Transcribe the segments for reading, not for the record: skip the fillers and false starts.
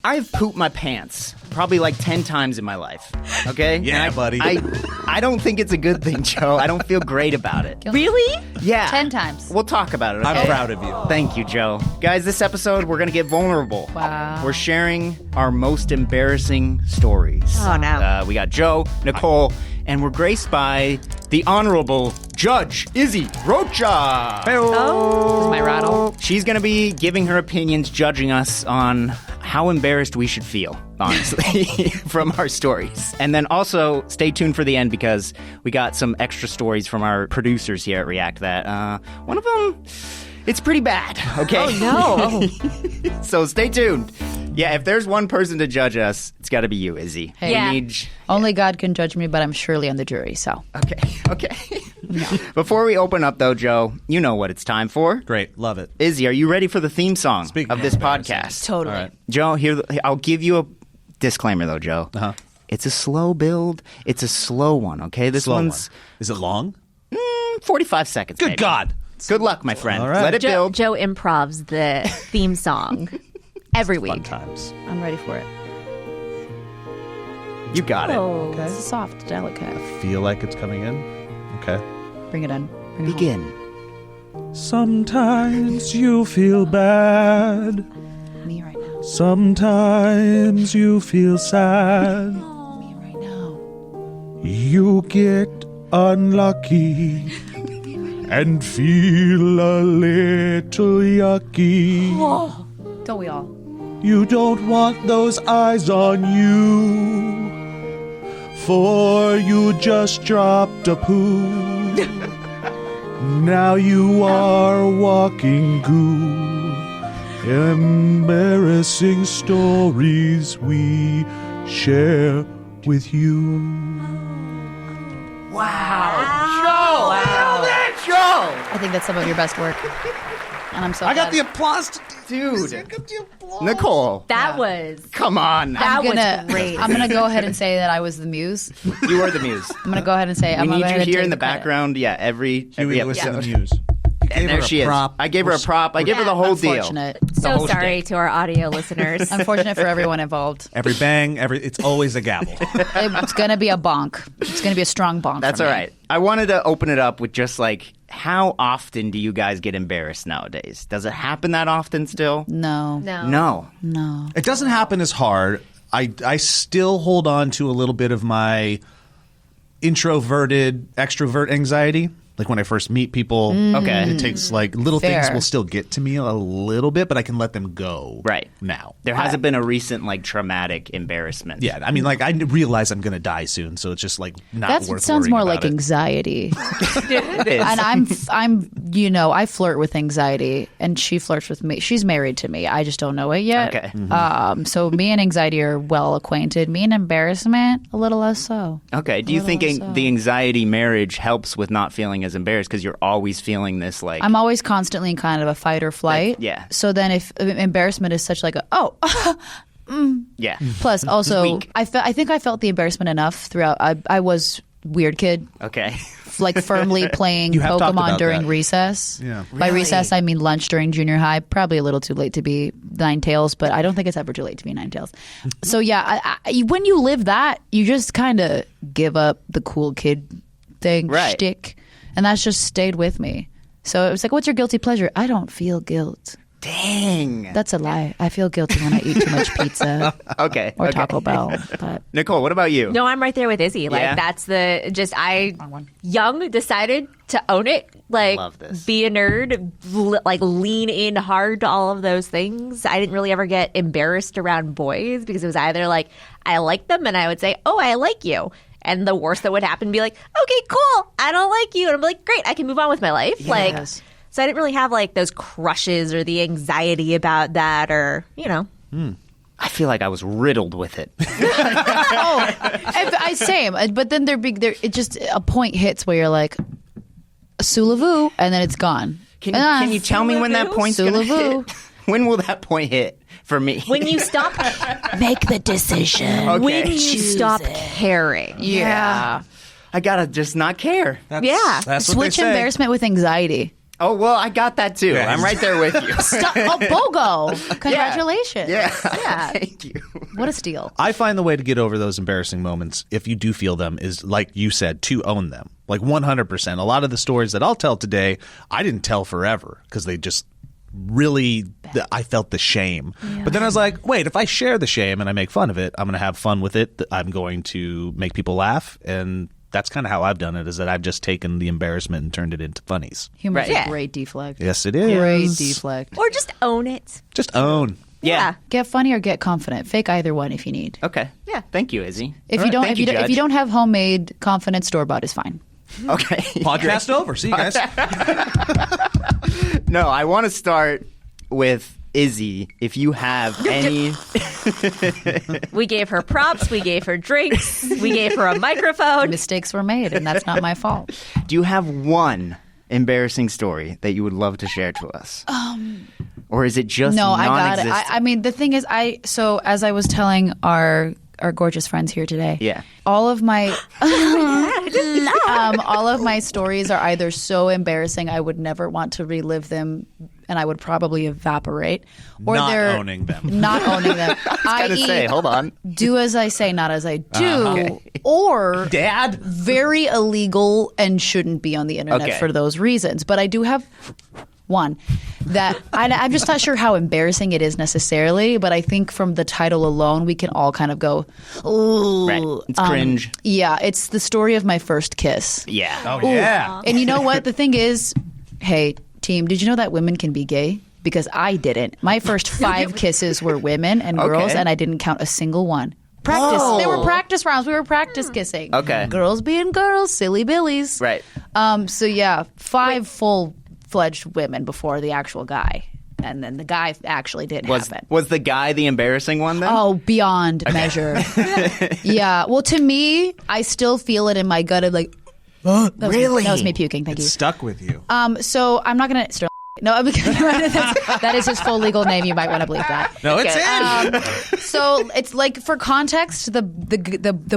I've pooped my pants probably like 10 times in my life, okay? Yeah, buddy. I don't think it's a good thing, Joe. I don't feel great about it. Really? Yeah. 10 times. We'll talk about it, okay? I'm proud of you. Thank you, Joe. Guys, this episode, we're going to get vulnerable. Wow. We're sharing our most embarrassing stories. Oh, no. We got Joe, Nicole, and we're graced by the Honorable Judge Izzy Rocha. Oh. This is my rattle. She's going to be giving her opinions, judging us on how embarrassed we should feel, honestly, from our stories. And then also, stay tuned for the end because we got some extra stories from our producers here at React that one of them, it's pretty bad, okay? Oh, no. So stay tuned. Yeah, if there's one person to judge us, it's got to be you, Izzy. Hey. Yeah. Only God can judge me, but I'm surely on the jury, so. Okay. Before we open up, though, Joe, you know what it's time for. Great. Love it. Izzy, are you ready for the theme song Speaking of this podcast? Totally. All right. Joe, here, I'll give you a disclaimer, though, Joe. Uh-huh. It's a slow build. It's a slow one, okay? This Slow one's one. Is it long? 45 seconds. Good maybe. God. Good luck, my friend. All right. Let it build. Joe improvs the theme song every Fun week. times. I'm ready for it. You got it. Oh. This is soft, delicate. Feel like it's coming in? Okay. Bring it in. Bring it Begin. Sometimes you feel bad. home. Me right now. Sometimes you feel sad. Me right now. You get unlucky and feel a little yucky. Don't we all? You don't want those eyes on you, for you just dropped a poo. Now you are walking goo. Embarrassing stories we share with you. I think that's some of your best work. And I'm so I got glad. the applause. Dude. Nicole. That was Come on. that was great. I'm gonna go ahead and say that I was the muse. You were the muse. I'm gonna go ahead and say We I'm need gonna you here in the credit. background. Yeah, every episode. Muse. And there she is. I gave her a prop. I gave her the whole deal. Unfortunate. so whole sorry shtick. to our audio listeners. Unfortunate for everyone involved. Every bang, it's always a gavel. It's gonna be a bonk. It's gonna be a strong bonk. That's for all me. right. I wanted to open it up with just like, how often do you guys get embarrassed nowadays? Does it happen that often still? No. No. It doesn't happen as hard. I still hold on to a little bit of my introverted extrovert anxiety. Like when I first meet people, Okay. it takes like little Fair. things will still get to me a little bit, but I can let them go Right. now. There hasn't been a recent like traumatic embassment. Yeah, I mean, like I realize I'm going to die soon, so it's just like not That worth sounds worrying more about like it. anxiety. It is. And I'm, I flirt with anxiety, and she flirts with me. She's married to me. I just don't know it yet. Okay. So me and anxiety are well acquainted. Me and embarrassment, a little less so. Okay. Do you think the anxiety marriage helps with not feeling as embarrassed because you're always feeling this like I'm always constantly in kind of a fight or flight. yeah. So then if embarrassment is such like a, yeah. plus also Weak. I think I felt the embarrassment enough throughout. I was weird kid. Okay. Like firmly playing You have talked Pokemon about during that. recess. Yeah. By Really? recess, I mean lunch during junior high. Probably a little too late to be Ninetales, but I don't think it's ever too late to be Ninetales. So yeah, when you live that, you just kind of give up the cool kid thing, Right. shtick, and that's just stayed with me. So it was like, what's your guilty pleasure? I don't feel guilt. Dang. That's a lie. I feel guilty when I eat too much pizza Okay. or okay. Taco Bell. But Nicole, what about you? No, I'm right there with Izzy. Like Yeah? that's young decided to own it. Like Love this. be a nerd, like lean in hard to all of those things. I didn't really ever get embarrassed around boys because it was either like I like them and I would say, "Oh, I like you." And the worst that would happen would be like, "Okay, cool. I don't like you." And I'm like, "Great, I can move on with my life." Like Yes. so I didn't really have like those crushes or the anxiety about that or, I feel like I was riddled with it. I same. But then it just a point hits where you're like, Sulavu, and then it's gone. Can you tell me when that point's going to Sulavu. hit? When will that point hit for me? when you stop Make the decision. Okay. when you Choose stop it. caring. Yeah. I gotta just not care. Yeah. That's what Switch they say. embarrassment with anxiety. Oh, well, I got that too. Yeah. I'm right there with you. BOGO. Congratulations. Yeah. Yeah. Thank you. What a steal. I find the way to get over those embarrassing moments, if you do feel them, is like you said, to own them. Like 100%. A lot of the stories that I'll tell today, I didn't tell forever because they just really, I felt the shame. Yeah. But then I was like, wait, if I share the shame and I make fun of it, I'm going to have fun with it. I'm going to make people laugh. And that's kind of how I've done it, is that I've just taken the embarrassment and turned it into funnies. Humor's Right. a great deflect. Yes, it is. Great deflect. Or just own it. Just own. Yeah. Get funny or get confident. Fake either one if you need. Okay. Yeah. Thank you, Izzy. If All you right, don't, thank if you don't have homemade, confident store bought is fine. Okay. Podcast over. See you guys. No, I want to start with Izzy. If you have any... We gave her props. We gave her drinks. We gave her a microphone. Mistakes were made, and that's not my fault. Do you have one embarrassing story that you would love to share to us? Or is it just No, I got it. non-existent? I mean, the thing is, so as I was telling our gorgeous friends here today, Yeah. all of my all of my stories are either so embarrassing I would never want to relive them, and I would probably evaporate, or Not they're owning them. not owning them. I was gonna say, hold on. Do as I say, not as I do, or Dad. very illegal and shouldn't be on the internet Okay. for those reasons. But I do have one that I'm just not sure how embarrassing it is necessarily, but I think from the title alone, we can all kind of go, ooh. Right. It's cringe. Yeah, it's the story of my first kiss. Yeah. Oh, yeah. And you know what? The thing is, hey, team, did you know that women can be gay? Because I didn't. My first 5 kisses were women and girls, Okay. and I didn't count a single one. Practice. Whoa. They were practice rounds. We were practice kissing. Okay. Girls being girls, silly billies. Right. So yeah, 5 full-fledged women before the actual guy. And then the guy actually did happen. Was the guy the embarrassing one then? Oh, beyond measure. Yeah. Well, to me, I still feel it in my gut of like, that was Really? Me, that was me puking. Thank It you. stuck with you. So I'm not going to... No, because that is his full legal name. You might want to believe that. No, it's in. So it's like, for context, the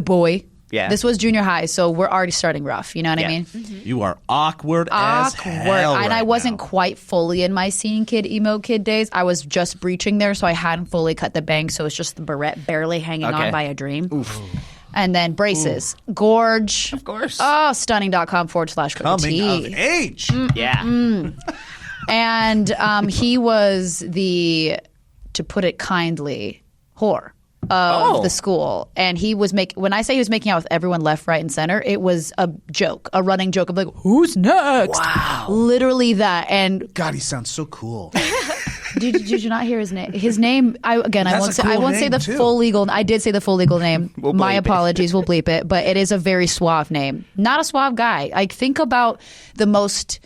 boy. Yeah. This was junior high, so we're already starting rough. You know what I Yeah. mean? You are awkward as hell And I right wasn't now. quite fully in my scene kid, emo kid days. I was just breaching there, so I hadn't fully cut the bangs, so it's just the barrette barely hanging Okay. on by a dream. Oof. And then braces. Gorge. Of course. Oh, stunning.com/go Coming of age. Yeah. And he was the, to put it kindly, whore of the school. And he was when I say he was making out with everyone left, right, and center, it was a joke, a running joke of like, who's next? Wow. Literally that. And God, he sounds so cool. did you not hear his name? His name, I That's a cool won't say name, the too. full legal, I did say the full legal name. We'll My bleep it. apologies, we'll bleep it. But it is a very suave name. Not a suave guy. Like, think about the most,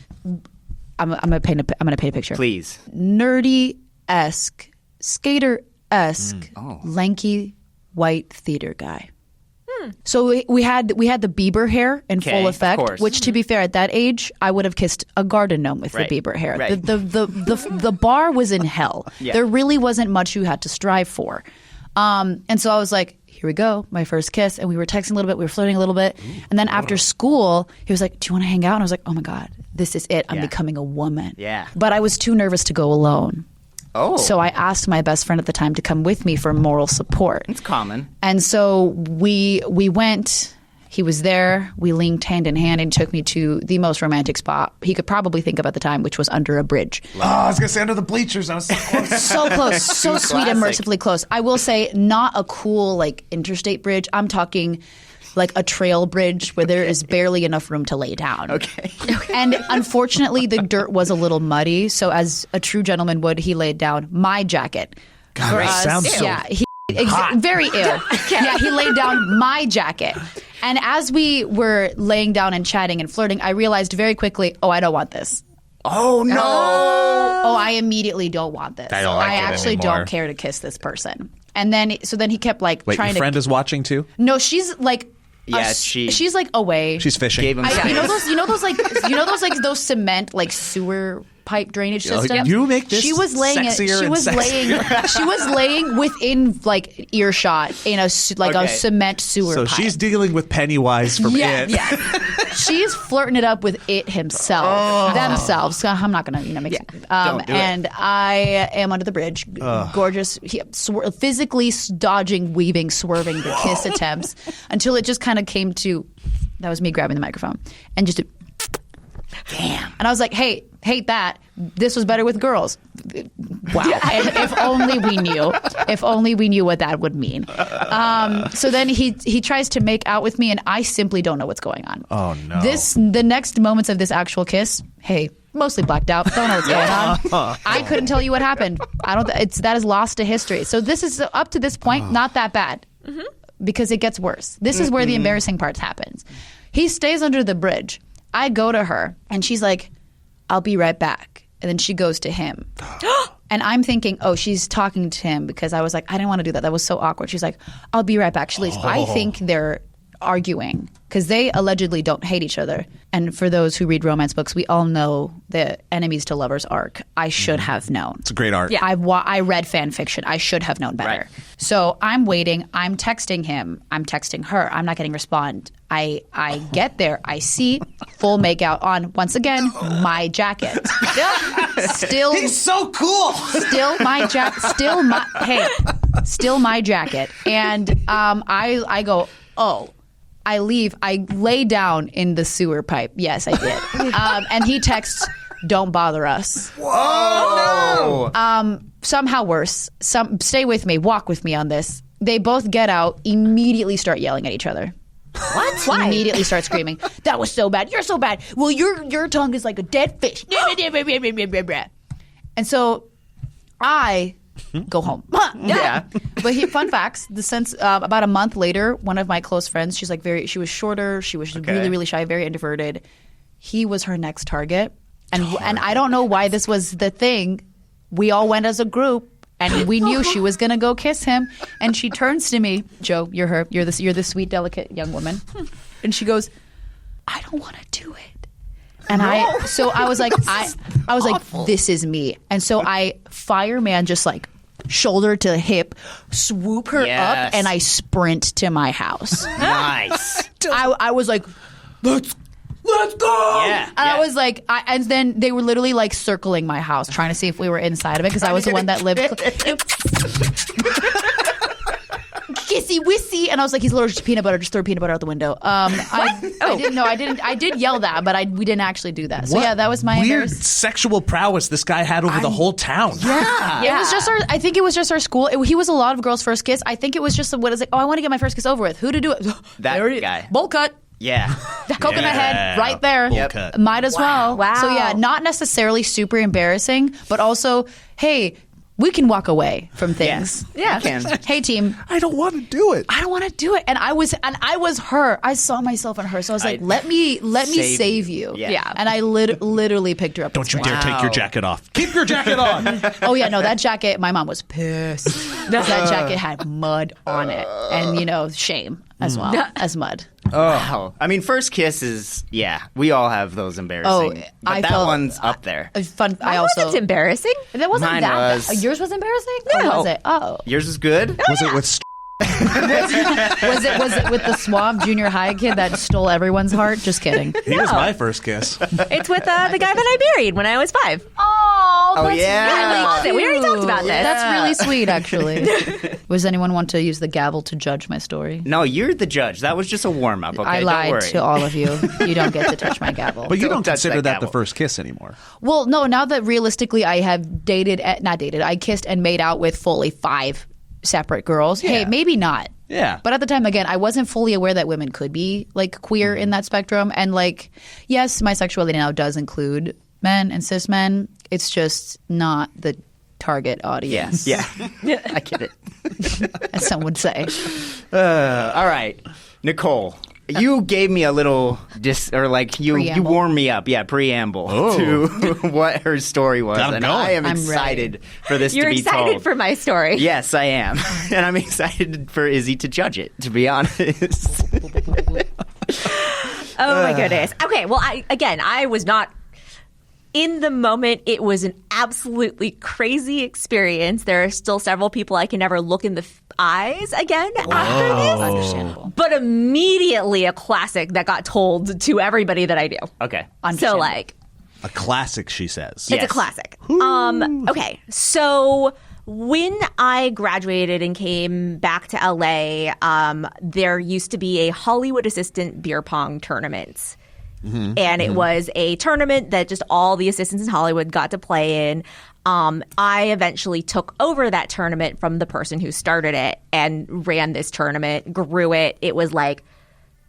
I'm gonna paint a picture. Please. Nerdy-esque, skater-esque, Oh. lanky white theater guy. So we had the Bieber hair in Okay, full of effect, course. which, to be fair, at that age, I would have kissed a garden gnome with Right, the Bieber hair. right. The bar was in hell. Yeah. There really wasn't much you had to strive for. And so I was like, here we go, my first kiss. And we were texting a little bit, we were flirting a little bit. And then after school, he was like, do you want to hang out? And I was like, oh my God, this is it. I'm Yeah. becoming a woman. Yeah. But I was too nervous to go alone. Oh. So I asked my best friend at the time to come with me for moral support. It's common. And so we went. He was there. We linked hand in hand and took me to the most romantic spot he could probably think of at the time, which was under a bridge. Oh, I was going to say under the bleachers. I was so close. So close, so sweet and Classic. mercifully close. I will say, not a cool like interstate bridge. I'm talking like a trail bridge where there is barely enough room to lay down. Okay. And unfortunately, the dirt was a little muddy. So as a true gentleman would, he laid down my jacket. God, for that us. sounds so Yeah, very ill. Yeah, he laid down my jacket. And as we were laying down and chatting and flirting, I realized very quickly, oh, I don't want this. Oh, no. Oh, I immediately don't want this. I don't like it actually anymore. don't care to kiss this person. And then he kept like Wait, trying your to. friend is watching too? No, she's like. Yeah, she's like away. She's fishing. Gave him You know space. those those cement like sewer pipe drainage system. You make this she was laying sexier she was and laying sexier. she was laying within like earshot in a Okay. cement sewer So pipe. she's dealing with Pennywise from It. She's flirting it up with It himself, themselves. So I'm not gonna, make it. Don't do it. And I am under the bridge, gorgeous, physically dodging, weaving, swerving the kiss attempts until it just kind of came to. That was me grabbing the microphone and just. Damn. And I was like, hey, hate that. This was better with girls. Wow. And if only we knew. If only we knew what that would mean. So then he tries to make out with me, and I simply don't know what's going on. Oh, no. The next moments of this actual kiss, hey, mostly blacked out. Don't know what's going on. I couldn't tell you what happened. That is lost to history. So this is up to this point, not that bad. Because it gets worse. This is where the embarrassing part happens. He stays under the bridge. I go to her, and she's like, I'll be right back. And then she goes to him. And I'm thinking, oh, she's talking to him because I was like, I didn't want to do that. That was so awkward. She's like, I'll be right back. She leaves. I think they're arguing because they allegedly don't hate each other. And for those who read romance books, we all know the enemies to lovers arc. I should have known. It's a great art. Yeah. I read fan fiction. I should have known better. Right. So I'm waiting. I'm texting him. I'm texting her. I'm not getting respond. I get there. I see full makeout on, once again, my jacket. Still He's so cool. Still my jacket. Still my jacket. And I go, oh. I leave. I lay down in the sewer pipe. Yes, I did. And he texts, "Don't bother us." Whoa! Somehow worse. Stay with me. Walk with me on this. They both get out. Immediately start yelling at each other. What? Why? Immediately start screaming. That was so bad. You're so bad. Well, your tongue is like a dead fish. And so I go home. Yeah. But fun facts. About a month later, one of my close friends, she was shorter. She was really, really shy, very introverted. He was her next target. And I don't know why this was the thing. We all went as a group. And we knew she was gonna go kiss him, and she turns to me, Joe, you're her, you're the sweet, delicate young woman, and she goes, I don't want to do it, and I was like, this is me, and so I fireman just like shoulder to hip, swoop her up, and I sprint to my house. Nice. I was like, let's go! Yeah. And I was like, and then they were literally like circling my house, trying to see if we were inside of it because I was the one that lived. Kissy wissy, and I was like, he's allergic to peanut butter. Just throw peanut butter out the window. I didn't know. I did yell that, but we didn't actually do that. So yeah, that was my weird sexual prowess this guy had over the whole town. Yeah. It was just I think it was just our school. He was a lot of girls' first kiss. I think it was just what is it? Oh, I want to get my first kiss over with. Who to do it? That There it is. guy. Bowl cut. Yeah. Coconut head right there. Bowl cut. Might as well. Wow. So yeah, not necessarily super embarrassing, but also, hey, we can walk away from things. Yeah. You can. Hey team, I don't want to do it. I don't want to do it. And I was her. I saw myself in her. So I was like, let me save you. Yeah. And I literally picked her up. Don't you and dare take your jacket off. Keep your jacket on. Oh yeah, no, that jacket, my mom was pissed. That jacket had mud on it. And shame as well as mud. Oh. I mean, first kiss is, we all have those embarrassing. But I that felt- one's up there. Fun. I wasn't embarrassing. That wasn't Mine that was. bad. Yours was embarrassing? No. Or was it? Oh. Yours is good? Was it with Was it with the suave junior high kid that stole everyone's heart? Just kidding. He was my first kiss. It's with the guy that I married when I was 5. Oh, that's yeah. really cute. We already talked about this. That's really sweet, actually. Does anyone want to use the gavel to judge my story? No, you're the judge. That was just a warm-up, okay? I Don't lied worry. to all of you. You don't get to touch my gavel. But you don't touch consider that that the gavel. first kiss anymore. Well, no, now that realistically I have I kissed and made out with fully 5 separate girls. Yeah. Hey, maybe not. Yeah. But at the time, again, I wasn't fully aware that women could be like queer in that spectrum. And like, yes, my sexuality now does include men and cis men. It's just not the target audience, Yeah. I get it. as some would say. All right. Nicole, you gave me a little you Preamble. warmed me up. Yeah, preamble to what her story was. I'm And going. I am I'm excited for this You're to be excited told. for my story. Yes, I am. And I'm excited for Izzy to judge it, to be honest. Oh my goodness. Okay, well, I was not in the moment, it was an absolutely crazy experience. There are still several people I can never look in the eyes again after this. Understandable. But immediately a classic that got told to everybody that I knew. Okay. So like, A classic, she says. it's a classic. Okay, so when I graduated and came back to LA, there used to be a Hollywood assistant beer pong tournament. And it was a tournament that just all the assistants in Hollywood got to play in. I eventually took over that tournament from the person who started it and ran this tournament, grew it. It was like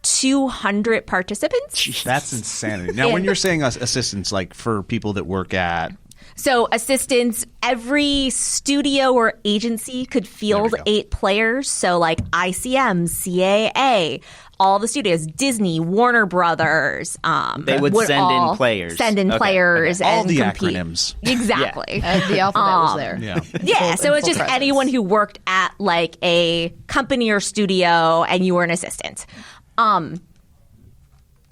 200 participants. That's insanity. Now, when you're saying assistants, like for people that work at... So assistants, every studio or agency could field 8 players. So like ICM, CAA, all the studios, Disney, Warner Brothers. They would send in players. Send in players. All and the compete. acronyms. Exactly. The alphabet was there. Yeah. Yeah, so it's just presence. anyone who worked at like a company or studio and you were an assistant.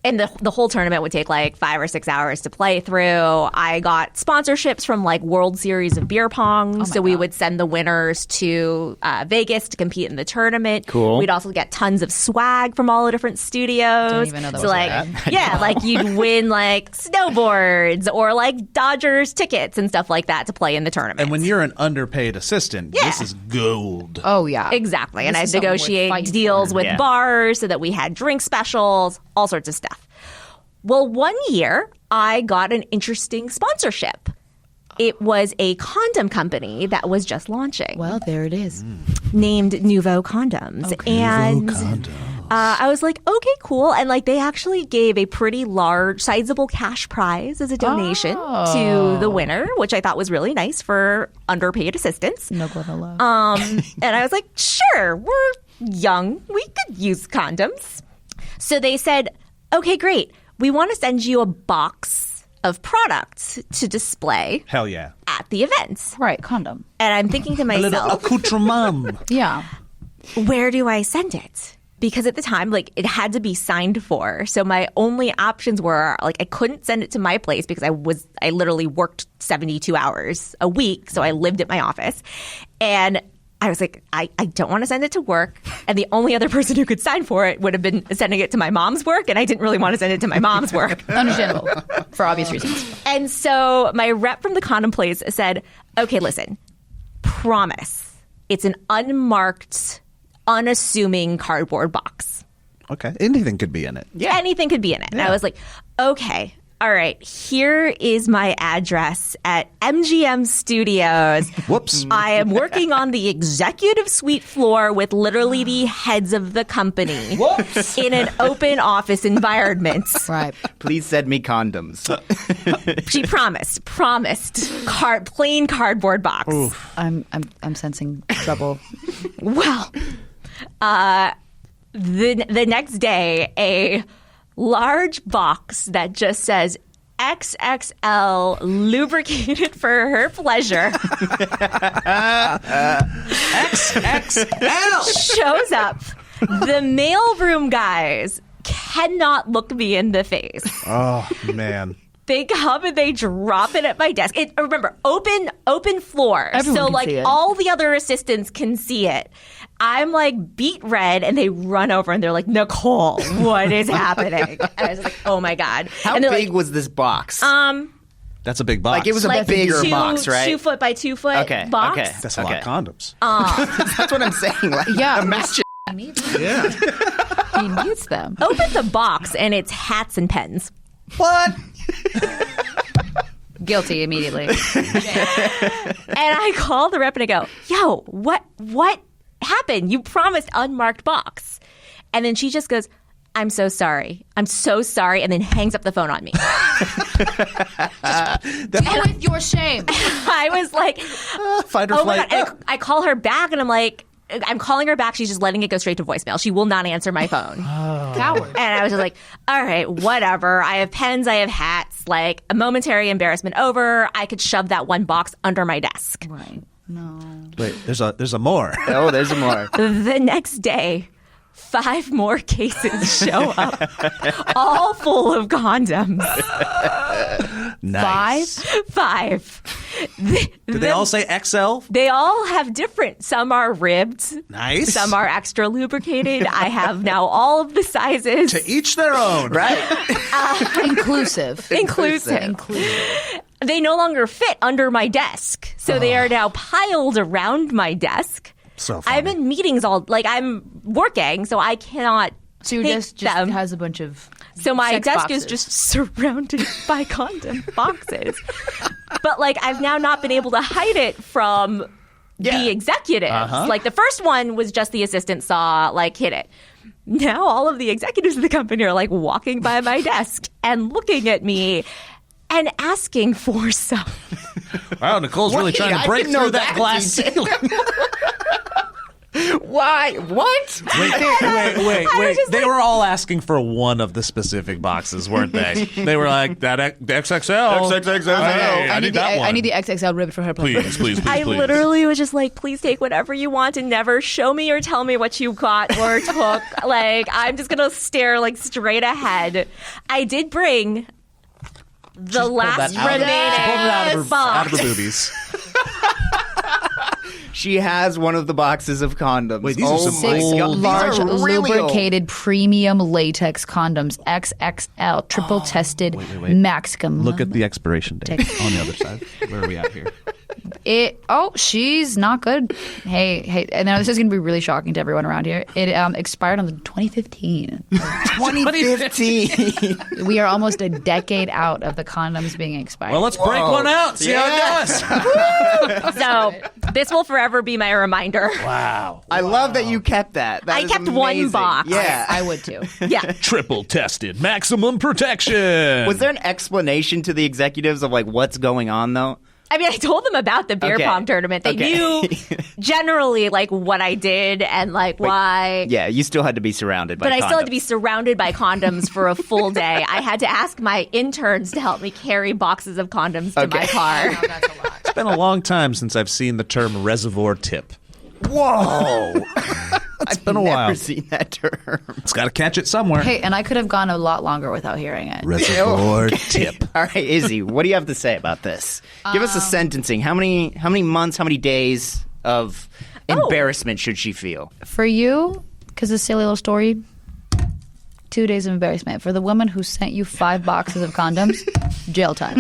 And the whole tournament would take like 5 or 6 hours to play through. I got sponsorships from like World Series of Beer Pong. So we would send the winners to Vegas to compete in the tournament. Cool. We'd also get tons of swag from all the different studios. Don't even know that so was like, yeah, like you'd win like snowboards or like Dodgers tickets and stuff like that to play in the tournament. And when you're an underpaid assistant, this is gold. Oh, yeah. Exactly. And This I'd is something worth negotiate fighting deals for. with Yeah. bars so that we had drink specials, all sorts of stuff. Well, one year I got an interesting sponsorship. It was a condom company that was just launching Well, there it is. named Nouveau Condoms. And I was like, okay, cool. And like they actually gave a pretty large, sizable cash prize as a donation to the winner, which I thought was really nice for underpaid assistants. No guacamole. And I was like, sure, we're young. We could use condoms. So they said, okay, great. We want to send you a box of products to display Hell yeah. at the event. Right, condom. And I'm thinking to A little myself, accoutrement. Yeah. where do I send it? Because at the time, like, it had to be signed for. So my only options were, like, I couldn't send it to my place because I literally worked 72 hours a week. So I lived at my office. And I was like, I don't want to send it to work. And the only other person who could sign for it would have been sending it to my mom's work. And I didn't really want to send it to my mom's work. Understandable. For obvious reasons. And so my rep from the condom place said, okay, listen, promise. It's an unmarked, unassuming cardboard box. Okay. Anything could be in it. Yeah. Anything could be in it. And I was like, okay, all right, here is my address at MGM Studios. Whoops. I am working on the executive suite floor with literally the heads of the company. Whoops. In an open office environment. Right. Please send me condoms. She promised. Plain cardboard box. I'm sensing trouble. Well, the next day, a large box that just says XXL lubricated for her pleasure XXL. shows up. The mailroom guys cannot look me in the face. Oh, man. They come and they drop it at my desk. Remember, open floor. Everyone so can like see it. all the other assistants can see it. I'm like beat red and they run over and they're like, Nicole, what is happening? And I was like, oh my God. How and they're big like, was this box? That's a big box. Like, it was a like bigger box, right? 2 foot by 2 foot Okay, box. okay. That's a lot of condoms. That's what I'm saying. Like, Yeah. imagine. Yeah. He needs them. Open the box and it's hats and pens. What? Guilty immediately. And I call the rep and I go, yo, what happened? You promised unmarked box. And then she just goes, I'm so sorry. I'm so sorry. And then hangs up the phone on me. Deal with your shame. I was like, Fight or oh my flight. God. And I call her back and I'm like, I'm calling her back. She's just letting it go straight to voicemail. She will not answer my phone. Coward. And I was just like, all right, whatever. I have pens. I have hats. Like, a momentary embarrassment over. I could shove that one box under my desk. Right. No. Wait, there's a more. Oh, there's more. The next day, 5 more cases show up, all full of condoms. Nice. 5. Did they all say XL? They all have different. Some are ribbed. Nice. Some are extra lubricated. I have now all of the sizes. To each their own. Right. Inclusive. They no longer fit under my desk. So they are now piled around my desk. So funny. I'm in meetings I'm working, so I cannot So your take desk just them. has a bunch of So my sex desk boxes. is just surrounded by condom boxes. But I've now not been able to hide it from the executives. The first one was just the assistant saw, hit it. Now all of the executives of the company are walking by my desk and looking at me and asking for stuff. Wow, Nicole's really Wait, trying I to break didn't know through that that glass detail. ceiling. Why? What? Wait. They were all asking for one of the specific boxes, weren't they? They were like, that XXL. XXXL. Hey, I need that one. I need the XXL ribbed for her. Please. I literally was just please take whatever you want and never show me or tell me what you got or took. I'm just going to stare straight ahead. I did bring the last She pulled it out remaining of box. her boobies. She has one of the boxes of condoms. Wait, these are some my old- God. These Large are really lubricated premium latex condoms, XXL, triple tested, maximum. Look at the expiration date on the other side. Where are we at here? She's not good. Hey, and now this is going to be really shocking to everyone around here. It expired on the 2015. 2015. We are almost a decade out of the condoms being expired. Well, let's break one out. See how it does. So this will forever be my reminder. Wow. I love that you kept that. That I is kept one amazing. box. Yeah. I would too. Yeah. Triple tested, maximum protection. Was there an explanation to the executives of what's going on though? I mean, I told them about the beer Okay. pong tournament. They knew generally what I did and why. Yeah, you still had to be surrounded by But I still had to condoms. be surrounded by condoms for a full day. I had to ask my interns to help me carry boxes of condoms to my car. It's been a long time since I've seen the term reservoir tip. Whoa. It's been a Never while. seen that term. It's got to catch it somewhere. Hey, and I could have gone a lot longer without hearing it. Reservoir tip. All right, Izzy, what do you have to say about this? Give us a sentencing. How many months, how many days of embarrassment should she feel? For you, because it's a silly little story, 2 days of embarrassment. For the woman who sent you 5 boxes of condoms, jail time.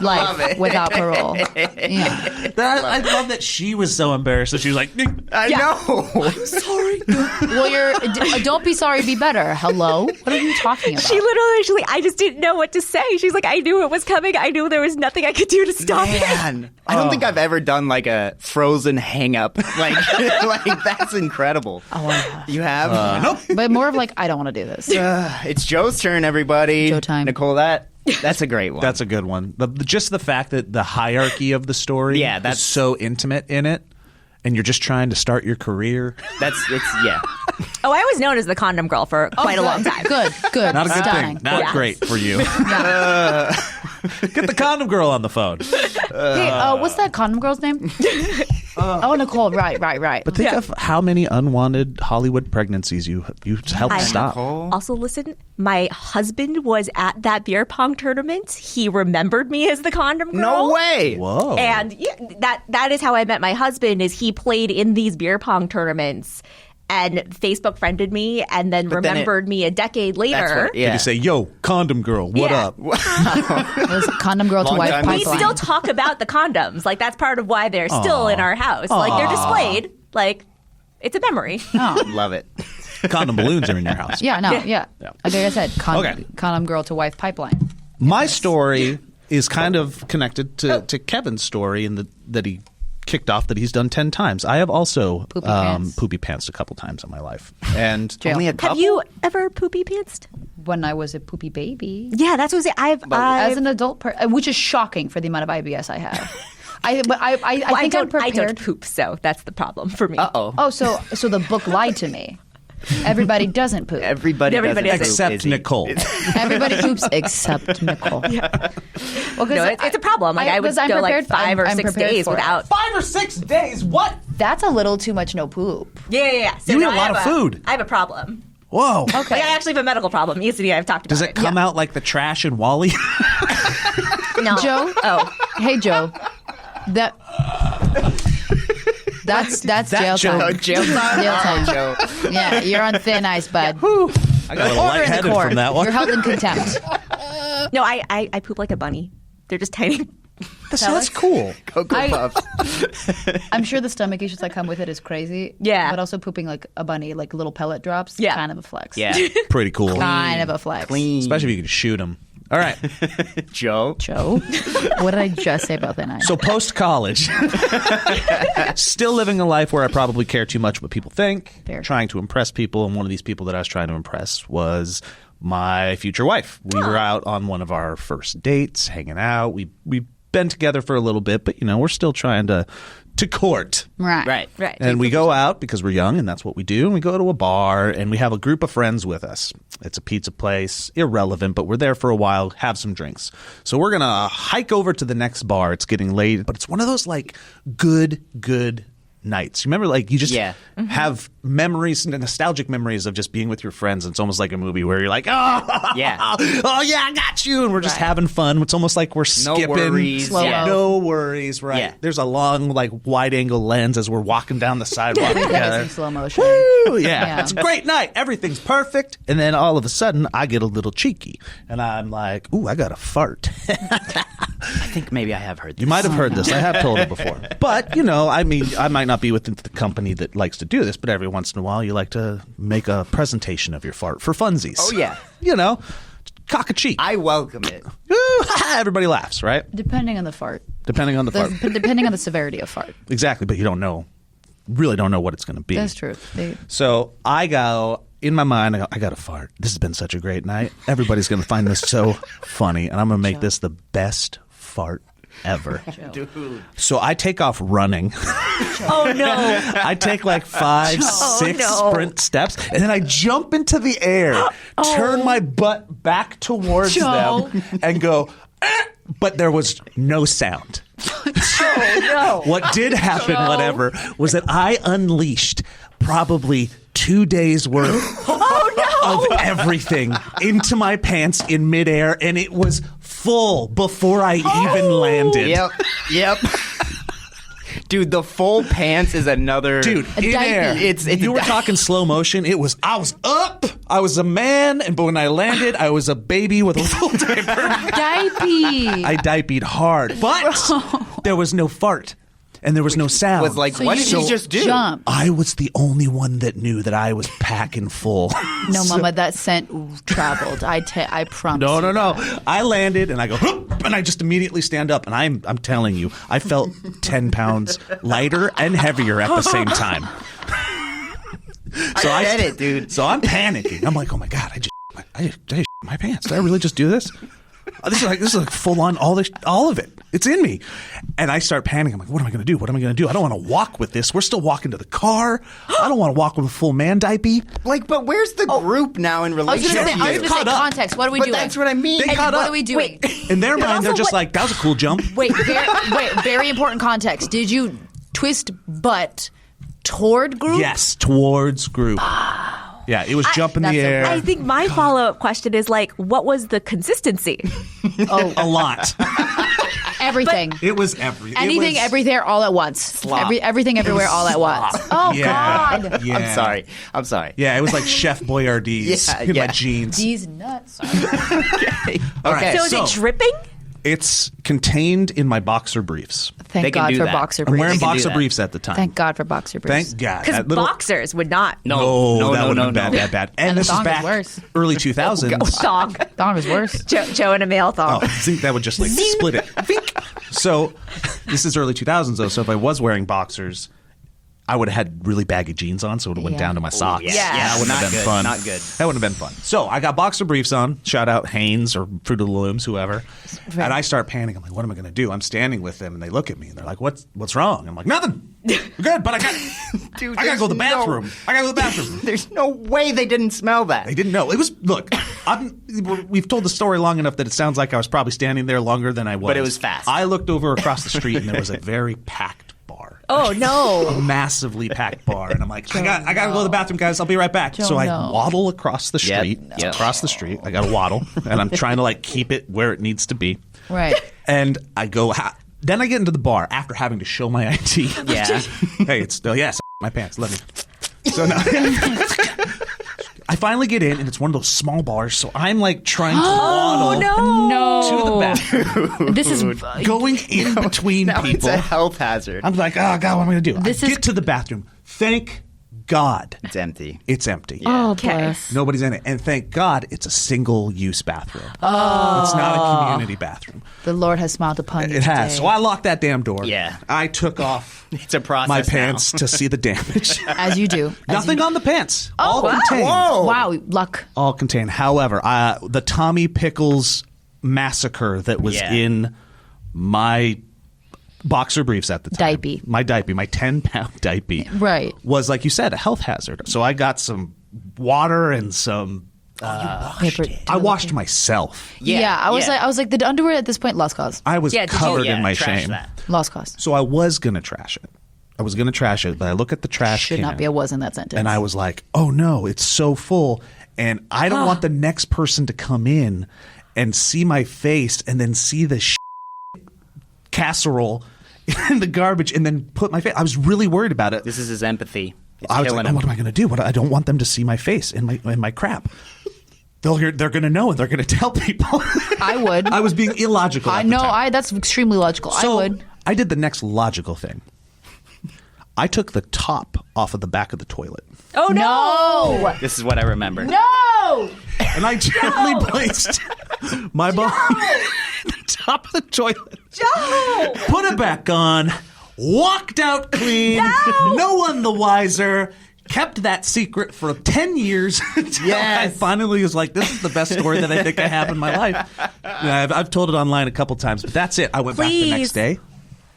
Life without parole. Yeah. I love that she was so embarrassed that she was like, I know. sorry. Well, don't be sorry, be better. Hello? What are you talking about? She literally, I just didn't know what to say. She's like, I knew it was coming. I knew there was nothing I could do to stop it. Man, I don't think I've ever done a frozen hang up. That's incredible. Oh, You have? Nope. but more of I don't want to do this. It's Joe's turn, everybody. Joe time. Nicole, that's a great one. That's a good one. Just the fact that the hierarchy of the story that's is so intimate in it, and you're just trying to start your career. yeah. Oh, I was known as the condom girl for quite a long time. Good. Not a good Stunning. thing. Not Yeah. great for you. Get the condom girl on the phone. Hey, what's that condom girl's name? Nicole. Right. But think of how many unwanted Hollywood pregnancies you helped stop. Nicole? Also, listen, my husband was at that beer pong tournament. He remembered me as the condom girl. No way. Whoa. And that is how I met my husband. Is he played in these beer pong tournaments and Facebook friended me and then But then remembered me a decade later. That's what, Did yeah. you say, yo, condom girl, what Yeah. up? It was condom girl to Long wife time no We pipeline. still talk about the condoms. That's part of why they're still in our house. They're displayed. It's a memory. Love it. Condom balloons are in your house. Yeah, no, yeah. Like I said, Okay. condom girl to wife pipeline. My story is kind of connected to Kevin's story in that he kicked off that he's done 10 times. I have also Poopy pants. poopy pantsed a couple times in my life. And Jail. Only a couple? Have you ever poopy pantsed? When I was a poopy baby. Yeah, that's what I was. As an adult, which is shocking for the amount of IBS I have. I think I'm prepared. I don't poop, so that's the problem for me. Uh-oh. Oh, so the book lied to me. Everybody doesn't poop. Everybody Everybody doesn't doesn't. except Izzy. Nicole. Everybody poops except Nicole. Well, No, it's a problem. I would I'm go prepared- 5 or I'm 6 prepared days for it. without. 5 or 6 days? What? That's a little too much no poop. Yeah. So You eat now a lot I of have food. I have a problem. Whoa. Okay. I actually have a medical problem. Izzy and I have talked about Does it come out like the trash in Wall-E? No. Joe? Oh. Hey, Joe. That's jail time. Jail time. Jail time. Joe. Yeah, you're on thin ice, bud. I got a little Order in the lightheaded court. from that one. You're held in contempt. No, I poop like a bunny. They're just tiny. That's cool. Cocoa I- Puffs. I'm sure the stomach issues that come with it is crazy. Yeah. But also pooping like a bunny, like little pellet drops, Yeah. kind of a flex. Yeah. Pretty cool. Kind of a flex. Clean. Especially if you can shoot them. All right. Joe. Joe? What did I just say about that night? So post-college, still living a life where I probably care too much what people think, Fair. trying to impress people, and one of these people that I was trying to impress was my future wife. We were out on one of our first dates, hanging out. We've been together for a little bit, but we're still trying to court. Right. Right. And we go out because we're young, and that's what we do. And we go to a bar, and we have a group of friends with us. It's a pizza place, irrelevant, but we're there for a while, have some drinks. So we're going to hike over to the next bar. It's getting late, but it's one of those, like, good nights. You remember, like, you just Yeah. have memories, nostalgic memories of just being with your friends. It's almost like a movie where you're like, oh, Yeah. oh yeah, I got you. And we're just having fun. It's almost like we're No skipping. worries. Slow-mo. Yeah. No worries, right? Yeah. There's a long, like, wide-angle lens as we're walking down the sidewalk That together. is in slow motion. Woo! Yeah. Yeah. It's a great night. Everything's perfect. And then all of a sudden, I get a little cheeky. And I'm like, ooh, I got to fart. I think maybe I have heard this. You might have heard this. I have told it before. But, I mean, I might not be within the company that likes to do this, but every once in a while, you like to make a presentation of your fart for funsies. Oh, yeah. Cock a cheek. I welcome it. Ooh, everybody laughs, right? Depending on the fart. Depending on the fart. Depending on the severity of fart. Exactly, but you really don't know what it's going to be. That's true. So I go, in my mind, I got to fart. This has been such a great night. Everybody's going to find this so funny, and I'm going to make this the best fart ever. Dude. So I take off running. Oh no. I take like 5, 6 sprint steps, and then I jump into the air, turn my butt back towards them, and go, but there was no sound. Oh no. What did happen, whatever, was that I unleashed probably 2 days worth of everything into my pants in midair, and it was full before I even landed. Yep. Dude, the full pants is another. Dude, in diaper. air. It's you were talking slow motion. I was up. I was a man, but when I landed, I was a baby with a full diaper. Diaper. I diapered hard, but there was no fart. And there was no sound. Was like, what did you just do? Jump. I was the only one that knew that I was packing full. No, Mama, that scent traveled. I promise. No. I landed and I go, "Hup," and I just immediately stand up. And I'm telling you, I felt 10 pounds lighter and heavier at the same time. So I get it, dude. So I'm panicking. I'm like, oh my God, I just shit my pants. Did I really just do this? This is like full on all of it. It's in me. And I start panicking. I'm like, what am I going to do? What am I going to do? I don't want to walk with this. We're still walking to the car. I don't want to walk with a full man diaper. Like, but where's the group now in I was relation going to say, to you? context. What are we But doing? that's what I mean. They caught What up. are we doing? In their mind, they're also just what- like, that was a cool jump. Wait, very important context. Did you twist butt toward group? Yes, towards group. Yeah, it was jump in the That's so air. I think my follow-up question is like, what was the consistency? A lot. Everything. It was everything. Anything, everywhere, all at once. Slop. Everything, everywhere, all at once. Oh, Yeah. God. Yeah. I'm sorry. Yeah, it was like Chef Boyardee's Yeah, in my yeah. jeans. These nuts. Okay. All right, So is it dripping? It's contained in my boxer briefs. Thank They can God do for that. boxer I'm briefs. wearing can do boxer that. briefs at the time. Thank God for boxer briefs. Thank God. Because That little- boxers would not. No, that would have been no. bad. And And the this is thong is back worse. early 2000s. Thong. Thong is worse. Joe in a male thong. Oh, I think that would just like split it. So this is early 2000s though. So if I was wearing boxers, I would have had really baggy jeans on, so it would have went Yeah. down to my socks. yeah. that wouldn't Not have been good, fun. not good. That wouldn't have been fun. So I got boxer briefs on. Shout out Hanes or Fruit of the Looms, whoever. And I start panicking. I'm like, what am I going to do? I'm standing with them, and they look at me, and they're like, "What's wrong?" I'm like, "Nothing. We're good, but I got to go to the bathroom. I got to go to the bathroom." There's no way they didn't smell that. They didn't know. It was look. We've told the story long enough that it sounds like I was probably standing there longer than I was. But it was fast. I looked over across the street, and there was a very packed bar. Oh, no. A massively packed bar, and I'm like, I got to go to the bathroom, guys. I'll be right back. So I no. waddle across the Yep, street. yep. Across the street, I got to waddle, and I'm trying to like keep it where it needs to be. Right. And I go, then I get into the bar after having to show my ID. Yeah. Hey, it's still, yes, my pants, let me. So now, I finally get in, and it's one of those small bars, so I'm like trying to waddle to the bathroom. This is Going in between Now people. it's a health hazard. I'm like, oh, God, what am I going to do? This I is- get to the bathroom. Thank God. It's empty. It's empty. Oh, Okay. bless. Nobody's in it. And thank God it's a single-use bathroom. Oh. It's not a community bathroom. The Lord has smiled upon you. It has. today. So I locked that damn door. Yeah. I took off It's a process my now. pants to see the damage. As you do. As Nothing you- on the pants. All wow. contained. Wow, luck. All contained. However, the Tommy Pickles massacre that was Yeah. in my boxer briefs at the time. Diaper. My diaper, my 10-pound diaper. Right. Was, like you said, a health hazard. So I got some water and some... Paper. I washed myself. Yeah, I was yeah. like, the underwear at this point, lost cause. I was Yeah, did you- covered Yeah, in my trash shame. that. Lost cause. So I was going to trash it. But I look at the trash Should can. not be a was in that sentence. And I was like, oh no, it's so full. And I don't want the next person to come in and see my face and then see the casserole in the garbage and then put my face. I was really worried about it. This is his empathy. It's I was killing like, oh, him. what am I going to do? I don't want them to see my face in my crap. They're going to know and they're going to tell people. I would. I was being illogical. I at the know. time. That's extremely logical. So I would. I did the next logical thing. I took the top off of the back of the toilet. Oh no! This is what I remember. No! And I gently placed my bum on the top of the toilet. Joe! Put it back on. Walked out clean. No one the wiser. Kept that secret for 10 years until I finally was like, this is the best story that I think I have in my life. Yeah, I've told it online a couple times, but that's it. I went back the next Please. day.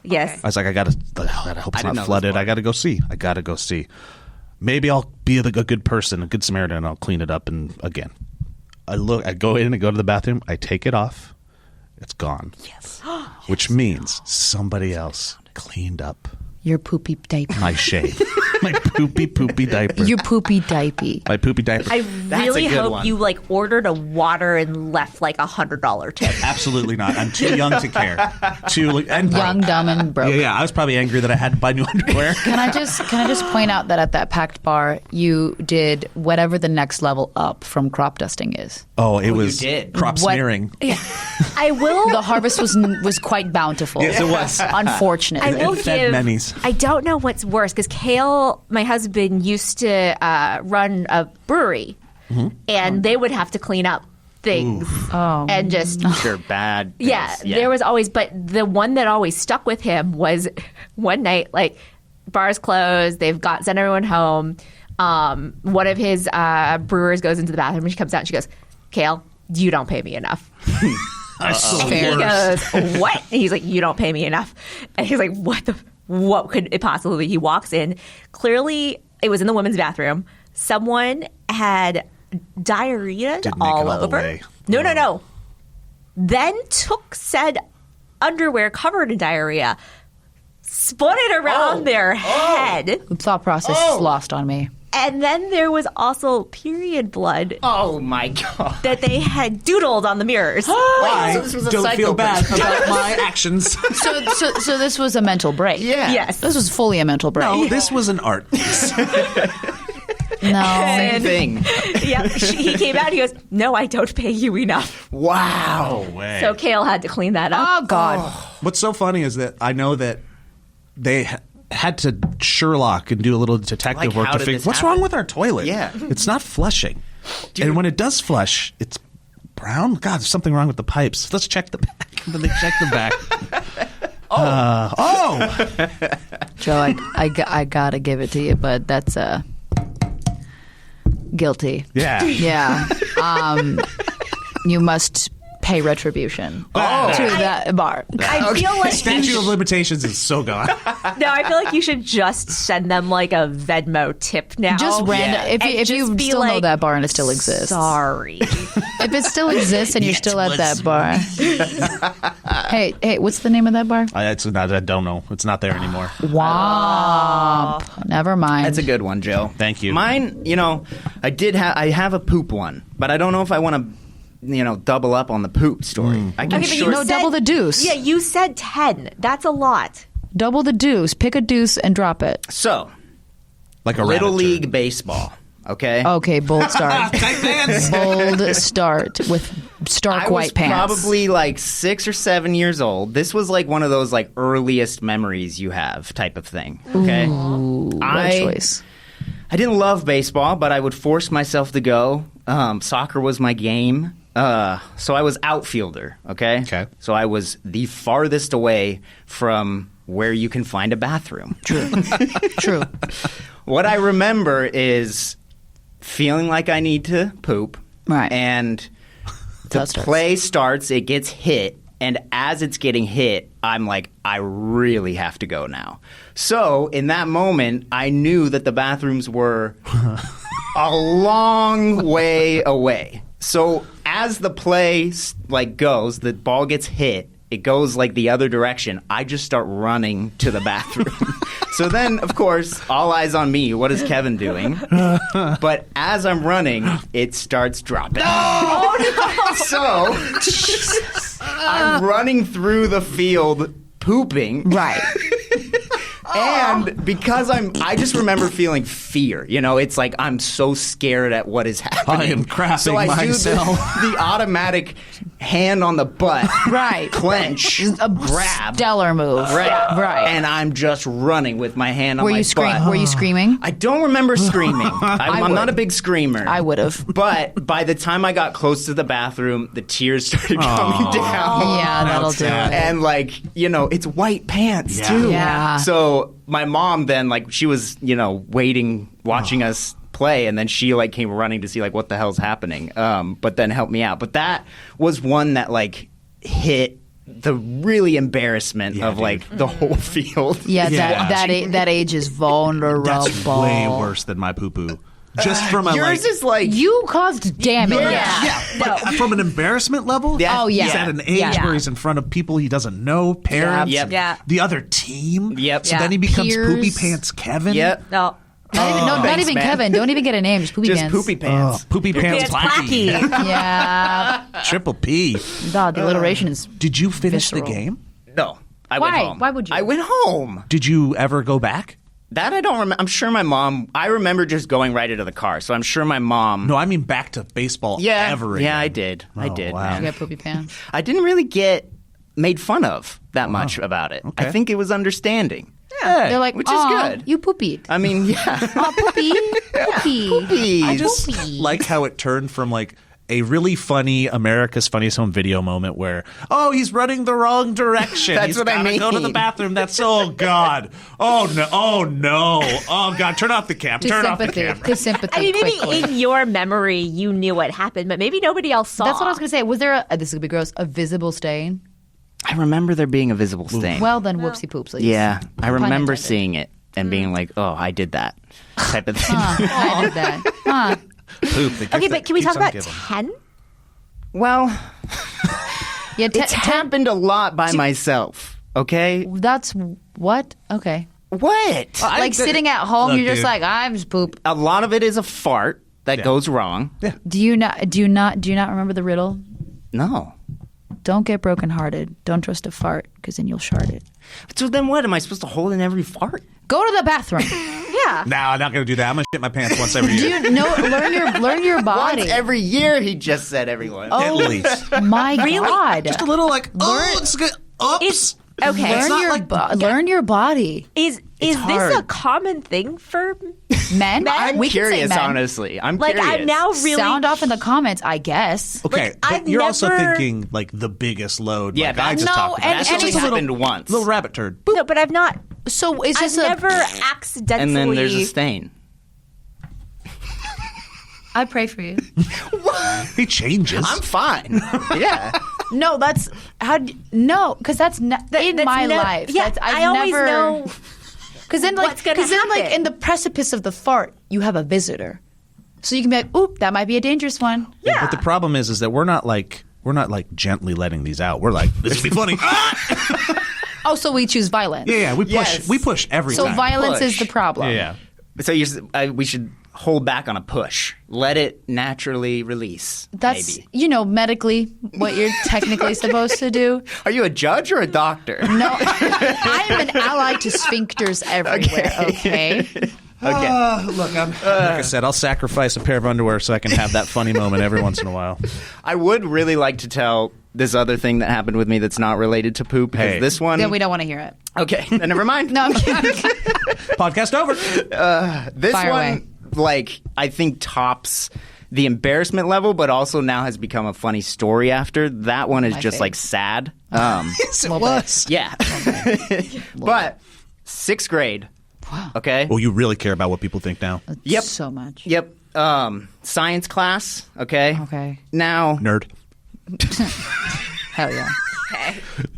Yes. I was like, I hope it's didn't know not this flooded. part. I got to go see. Maybe I'll be a good person, a good Samaritan, and I'll clean it up. And again, I go in and go to the bathroom. I take it off. It's gone. Yes. Which means somebody else cleaned up Your poopy diaper. my shame. My poopy diaper. Your poopy diaper. My poopy diaper. I That's really a good hope one. you ordered a water and left $100 tip. Absolutely not. I'm too young to care. And Young, dumb, and broke. Yeah. I was probably angry that I had to buy new underwear. Can I just point out that at that packed bar, you did whatever the next level up from crop dusting is. Oh, it was did. crop What- smearing. I will. The harvest was quite bountiful. Yes, it was. Unfortunately. I will It fed give. many's. I don't know what's worse because Kale, my husband, used to run a brewery, and they would have to clean up things and just. Sure, bad. Yeah, things. there was always, but the one that always stuck with him was one night, bars closed, sent everyone home. One of his brewers goes into the bathroom and she comes out and she goes, Kale, you don't pay me enough. Fair. He goes, what? And he's like, you don't pay me enough. And he's like, what could it possibly be? He walks in. Clearly, it was in the women's bathroom. Someone had diarrhea Didn't make it all all the over. way. No. Then took said underwear covered in diarrhea, spun it around their head, The thought process is lost on me. and then there was also period blood Oh my god. that they had doodled on the mirrors. I so this was a don't feel psycho bad person. about my actions. So this was a mental break. Yeah. Yes. This was fully a mental break. No, this was an art piece. No. Same thing. Yeah, he came out. He goes, "No, I don't pay you enough." Wow. Way. So Kale had to clean that up. Oh God. What's so funny is that I know that they had to Sherlock and do a little detective Like, work how to did figure this what's happen? wrong with our toilet. Yeah. It's not flushing. And when it does flush, it's brown. God, there's something wrong with the pipes. Let's check the back. Then they check the back. Joe, I gotta give it to you, but that's guilty. Yeah. Yeah. You must pay retribution to that bar. I feel like Statute of limitations is so gone. I feel like you should just send them a Venmo tip now. Just random. And If you just be still know like, that bar and it still exists. Sorry. If it still exists and you're still at that bar. Hey, what's the name of that bar? I don't know. It's not there anymore. Womp. Never mind. That's a good one, Joe. Thank you. Mine, I have a poop one, but I don't know if I want to double up on the poop story. I can Okay, but you said- double the deuce. Yeah, you said 10. That's a lot. Double the deuce. Pick a deuce and drop it. So, Like a Little rabbit League turd. baseball. Okay. Okay, bold start. Tight pants. Bold start with stark I white was pants. probably like 6 or 7 years old. This was like one of those like earliest memories you have type of thing. Okay. Bad choice. I didn't love baseball, but I would force myself to go. Soccer was my game. So I was outfielder. Okay. Okay. So I was the farthest away from where you can find a bathroom. True. What I remember is feeling like I need to poop. Right. And the That starts. play starts, it gets hit, and as it's getting hit, I'm like, I really have to go now. So in that moment, I knew that the bathrooms were a long way away. So as the play goes, the ball gets hit, it goes like the other direction. I just start running to the bathroom. So then, of course, all eyes on me. What is Kevin doing? But as I'm running, it starts dropping. So I'm running through the field pooping. Right. And because I just remember feeling fear. It's like I'm so scared at what is happening. I am crapping so I myself. do the automatic hand on the butt, Right. clench, A grab, stellar move. Right. and I'm just running with my hand on Were my you butt. Were you screaming? I don't remember screaming. I'm would. not a big screamer. I would have. But by the time I got close to the bathroom, the tears started coming down. Yeah, that'll do sad. it. And it's white pants too. Yeah. So my mom then she was waiting, watching us play, and then she came running to see what the hell's happening. But then helped me out. But that was one that hit the really embarrassment of the whole field. Yeah, Yeah. that age is vulnerable. That's way worse than my poo-poo. Just from a Yours is You caused damage. Yeah. but from an embarrassment level. Yeah. Oh, yeah. He's at an age Yeah. where he's in front of people he doesn't know, parents, Yep. and Yeah. the other team. Yep. So Yeah. then he becomes Peers. Poopy Pants Kevin. Yep. No. Not Thanks, even man. Kevin. Don't even get a name. Just poopy Just pants. poopy pants. Poopy Pants Plachy. Plachy. Yeah. Triple P. God, the alliteration is. Did you finish Visceral. the game? No. I went Why? home. Why would you? I went home. Did you ever go back? That I don't remember. I'm sure my mom. I remember just going right into the car. So I'm sure my mom. No, I mean back to baseball ever again. Yeah, I did. I Oh, did. wow. Man. You got poopy pants. I didn't really get made fun of that much about it. Okay. I think it was understanding. They're like, which is "Aw, good. You poopied. I mean, yeah. Aw, poopy. Poopy. Poopy. I just Poopy. like how it turned from a really funny America's Funniest Home Video moment where, oh, he's running the wrong direction. That's He's what I gotta mean. Go to the bathroom. That's God. Oh no. Oh God. Turn off the camera. To Turn off the sympathy. camera. To sympathy. I mean, maybe quickly. in your memory you knew what happened, but maybe nobody else saw. That's what I was going to say. Was there this is going to be gross, a visible stain? I remember there being a visible stain. Well, then whoopsie poops. yeah. I Pun remember intended. seeing it and being like, oh, I did that type of thing. I did that. Huh. Poop. The gift Okay, that but can we keeps talk on about giving. 10? Well, Yeah, it's happened a lot by myself. Okay. That's what? Okay. What? Like sitting at home, Look, you're just dude. like, I'm just poop. A lot of it is a fart that goes wrong. Yeah. Do you not remember the riddle? No. Don't get brokenhearted. Don't trust a fart, because then you'll shard it. So then what? Am I supposed to hold in every fart? Go to the bathroom. Yeah. No, I'm not going to do that. I'm going to shit my pants once every Do year. you know? Learn your body. Once every year, he just said everyone. At least. My God. Just a little it's good. Oops. Is, okay. It's not Learn your body. Is this hard. a common thing for Men? I'm We can say curious, men. honestly. I'm like curious. I'm now really Sound off in the comments, I guess. Okay, Like, but I've you're also never- thinking the biggest load. Yeah, like I that's- just No, talked about. and- That's and only it's a happened once. Little rabbit turd. No, but I've not So is I've this never accidentally And then there's a stain. I pray for you. He changes. I'm fine. Yeah. No, that's no, because that's in that's my no- life. Yeah, That's, I've I always never, know because then what's gonna happen. in the precipice of the fart, you have a visitor, so you can be like, "Oop, that might be a dangerous one." Yeah. But the problem is that we're not gently letting these out. We're like, this will be funny. Oh, so we choose violence. Yeah, we push. Yes. We push every So time. violence is Push. the problem. Yeah. So we should hold back on a push. Let it naturally release. That's, maybe. Medically what you're technically supposed to do. Are you a judge or a doctor? No, I'm an ally to sphincters everywhere, okay? Look, like I said, I'll sacrifice a pair of underwear so I can have that funny moment every once in a while. I would really like to tell this other thing that happened with me that's not related to poop. Because this one... Yeah, we don't want to hear it. Okay, then never mind. No, I'm kidding. Podcast over. This Fire one, I think tops the embarrassment level, but also now has become a funny story after. That one is My just fave. sad. Yes, it was. Yeah. But 6th grade. Wow. Okay. Oh, you really care about what people think now. Yep. So much. Yep. Science class. Okay. Okay. Now, Nerd. Hell yeah.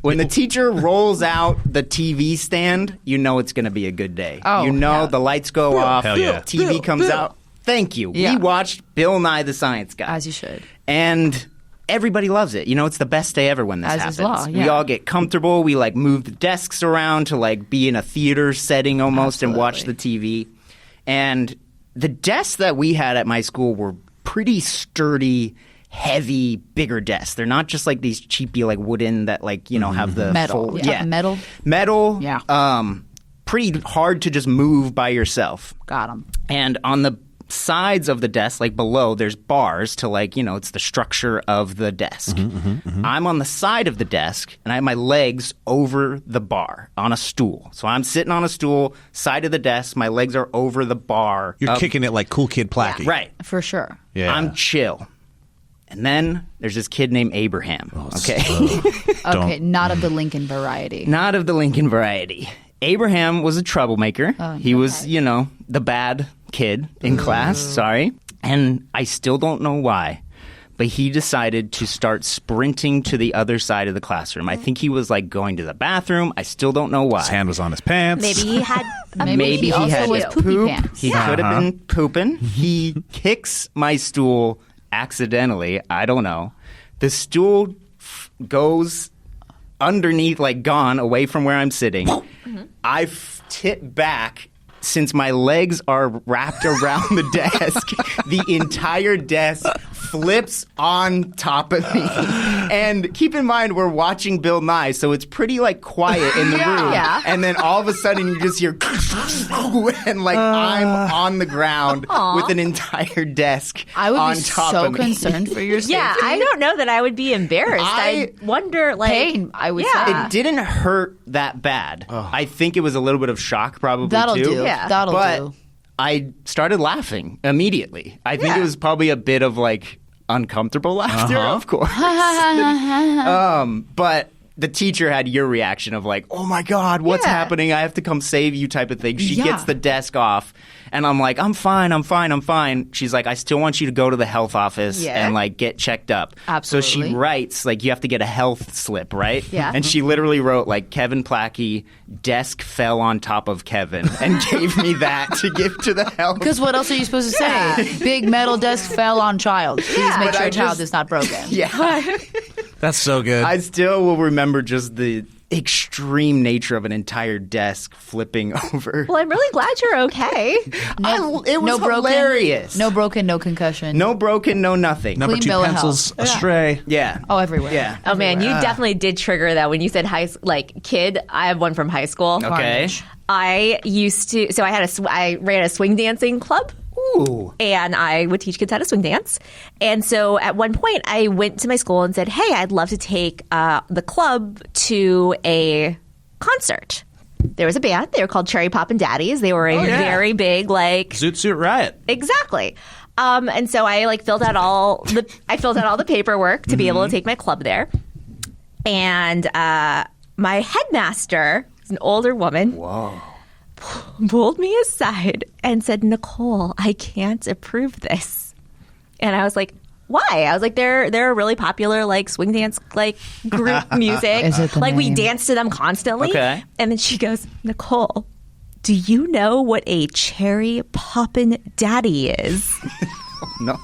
when the teacher rolls out the TV stand, you know it's going to be a good day. Oh, yeah. yeah. The lights go off. Hell yeah. TV comes out. Thank you. Yeah. We watched Bill Nye the Science Guy. As you should. And everybody loves it. It's the best day ever when this As happens. is law, yeah. We all get comfortable. We move the desks around to be in a theater setting almost and watch the TV. And the desks that we had at my school were pretty sturdy, heavy, bigger desks. They're not just these cheapy wooden that have the Metal. full, Yeah. Metal? Yeah. Pretty hard to just move by yourself. Got him. And on the sides of the desk, below, there's bars to it's the structure of the desk. I'm on the side of the desk, and I have my legs over the bar on a stool. So I'm sitting on a stool, side of the desk, my legs are over the bar. You're kicking it like Cool Kid Plachy. Right. For sure. Yeah. I'm chill. And then there's this kid named Abraham. Okay. Okay, not of the Lincoln variety. Not of the Lincoln variety. Abraham was a troublemaker. He was, the bad kid in class. Sorry. And I still don't know why. But he decided to start sprinting to the other side of the classroom. I think he was going to the bathroom. I still don't know why. His hand was on his pants. Maybe he had. Maybe he also had was to poopy poop. pants. He could have been pooping. He kicks my stool accidentally. I don't know. The stool goes underneath, gone away from where I'm sitting. I tip back. Since my legs are wrapped around the desk, the entire desk flips on top of me. And keep in mind, we're watching Bill Nye, so it's pretty quiet in the room. Yeah. And then all of a sudden, you just hear, and I'm on the ground with an entire desk I would on be top so of me. concerned for your safety. Yeah, I don't know that I would be embarrassed. I wonder, Pain, I would say. It didn't hurt that bad. I think it was a little bit of shock, probably. That'll too. do. Yeah. That'll But do. I started laughing immediately. I think it was probably a bit of uncomfortable laughter, of course. But the teacher had your reaction of oh my God, what's happening? I have to come save you type of thing. She gets the desk off and I'm like, I'm fine. She's like, I still want you to go to the health office and get checked up. Absolutely. So she writes you have to get a health slip, right? Yeah. And she literally wrote Kevin Plachy, desk fell on top of Kevin and gave me that to give to the health. Because what else are you supposed to say? Big metal desk fell on child. Please make But sure I child just- is not broken. Yeah. That's so good. I still will remember just the extreme nature of an entire desk flipping over. Well, I'm really glad you're okay. It was no broken, hilarious. No broken, no concussion. No broken, no nothing. Number clean 2 bill of pencils health. astray. Yeah. Oh, everywhere. Yeah. Oh man, you definitely did trigger that when you said kid. I have one from high school. Okay. Carnage. I used to. So I ran a swing dancing club. Ooh. And I would teach kids how to swing dance. And so at one point, I went to my school and said, hey, I'd love to take the club to a concert. There was a band. They were called Cherry Poppin' Daddies. They were a very big, Zoot Suit Riot. Exactly. And so I filled out all the paperwork to be able to take my club there. And my headmaster, an older woman, pulled me aside and said, Nicole, I can't approve this. And I was like, why? I was like, they're a really popular swing dance group music. Is it the we name? dance to them constantly. Okay. And then she goes, Nicole, do you know what a cherry poppin' daddy is? No.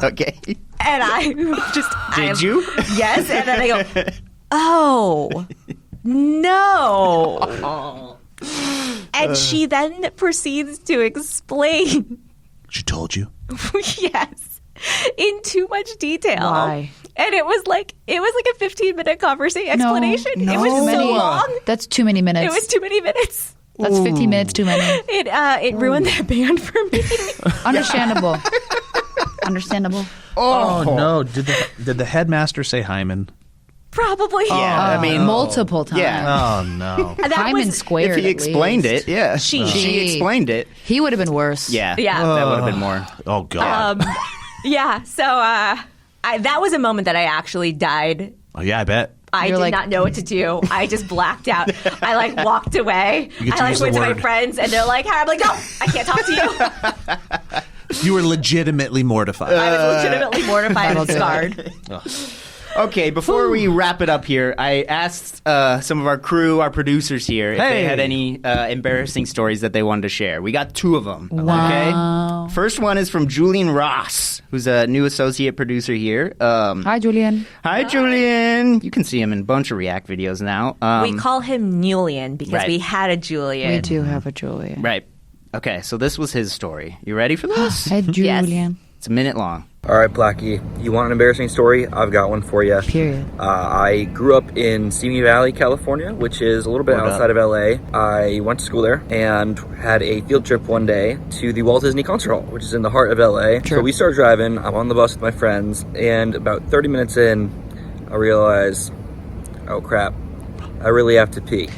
Okay. And I just Did you? Yes. And then I go, oh no. And she then proceeds to explain, She told you. yes, in too much detail. Why? And it was like a 15-minute explanation. No, It was too so many. long. That's too many minutes. It was too many minutes. That's 15 minutes too many. It ruined that band for me. Understandable. Understandable. Oh no! Did the headmaster say hymen? Probably. Yeah, I mean, Multiple times. Yeah. Oh no! That Hyman was, squared. if he at explained least. it, yeah. She. She explained it. He would have been worse. Yeah. Yeah. That would have been more. Oh god! Yeah. So that was a moment that I actually died. Oh yeah, I bet. I You're did like- not know what to do. I just blacked out. I walked away. You get to I use went the to my word. friends and they're like, "Hi." I'm like, "No, I can't talk to you." You were legitimately mortified. I was legitimately mortified and That'll do scarred. Okay, before we wrap it up here, I asked some of our crew, our producers here, if they Hey. had any embarrassing stories that they wanted to share. We got 2 of them. Wow. Okay. First one is from Julian Ross, who's a new associate producer here. Hi, Julian. Hi, Julian. You can see him in a bunch of React videos now. We call him Julian because Right. we had a Julian. We do have a Julian. Right. Okay, so this was his story. You ready for this? Hi, Julian. It's a minute long. All right, Plachy, you want an embarrassing story? I've got one for you. Period. I grew up in Simi Valley, California, which is a little bit outside of LA. I went to school there and had a field trip one day to the Walt Disney Concert Hall, which is in the heart of LA. Sure. So we start driving. I'm on the bus with my friends, and about 30 minutes in, I realize, oh crap, I really have to pee.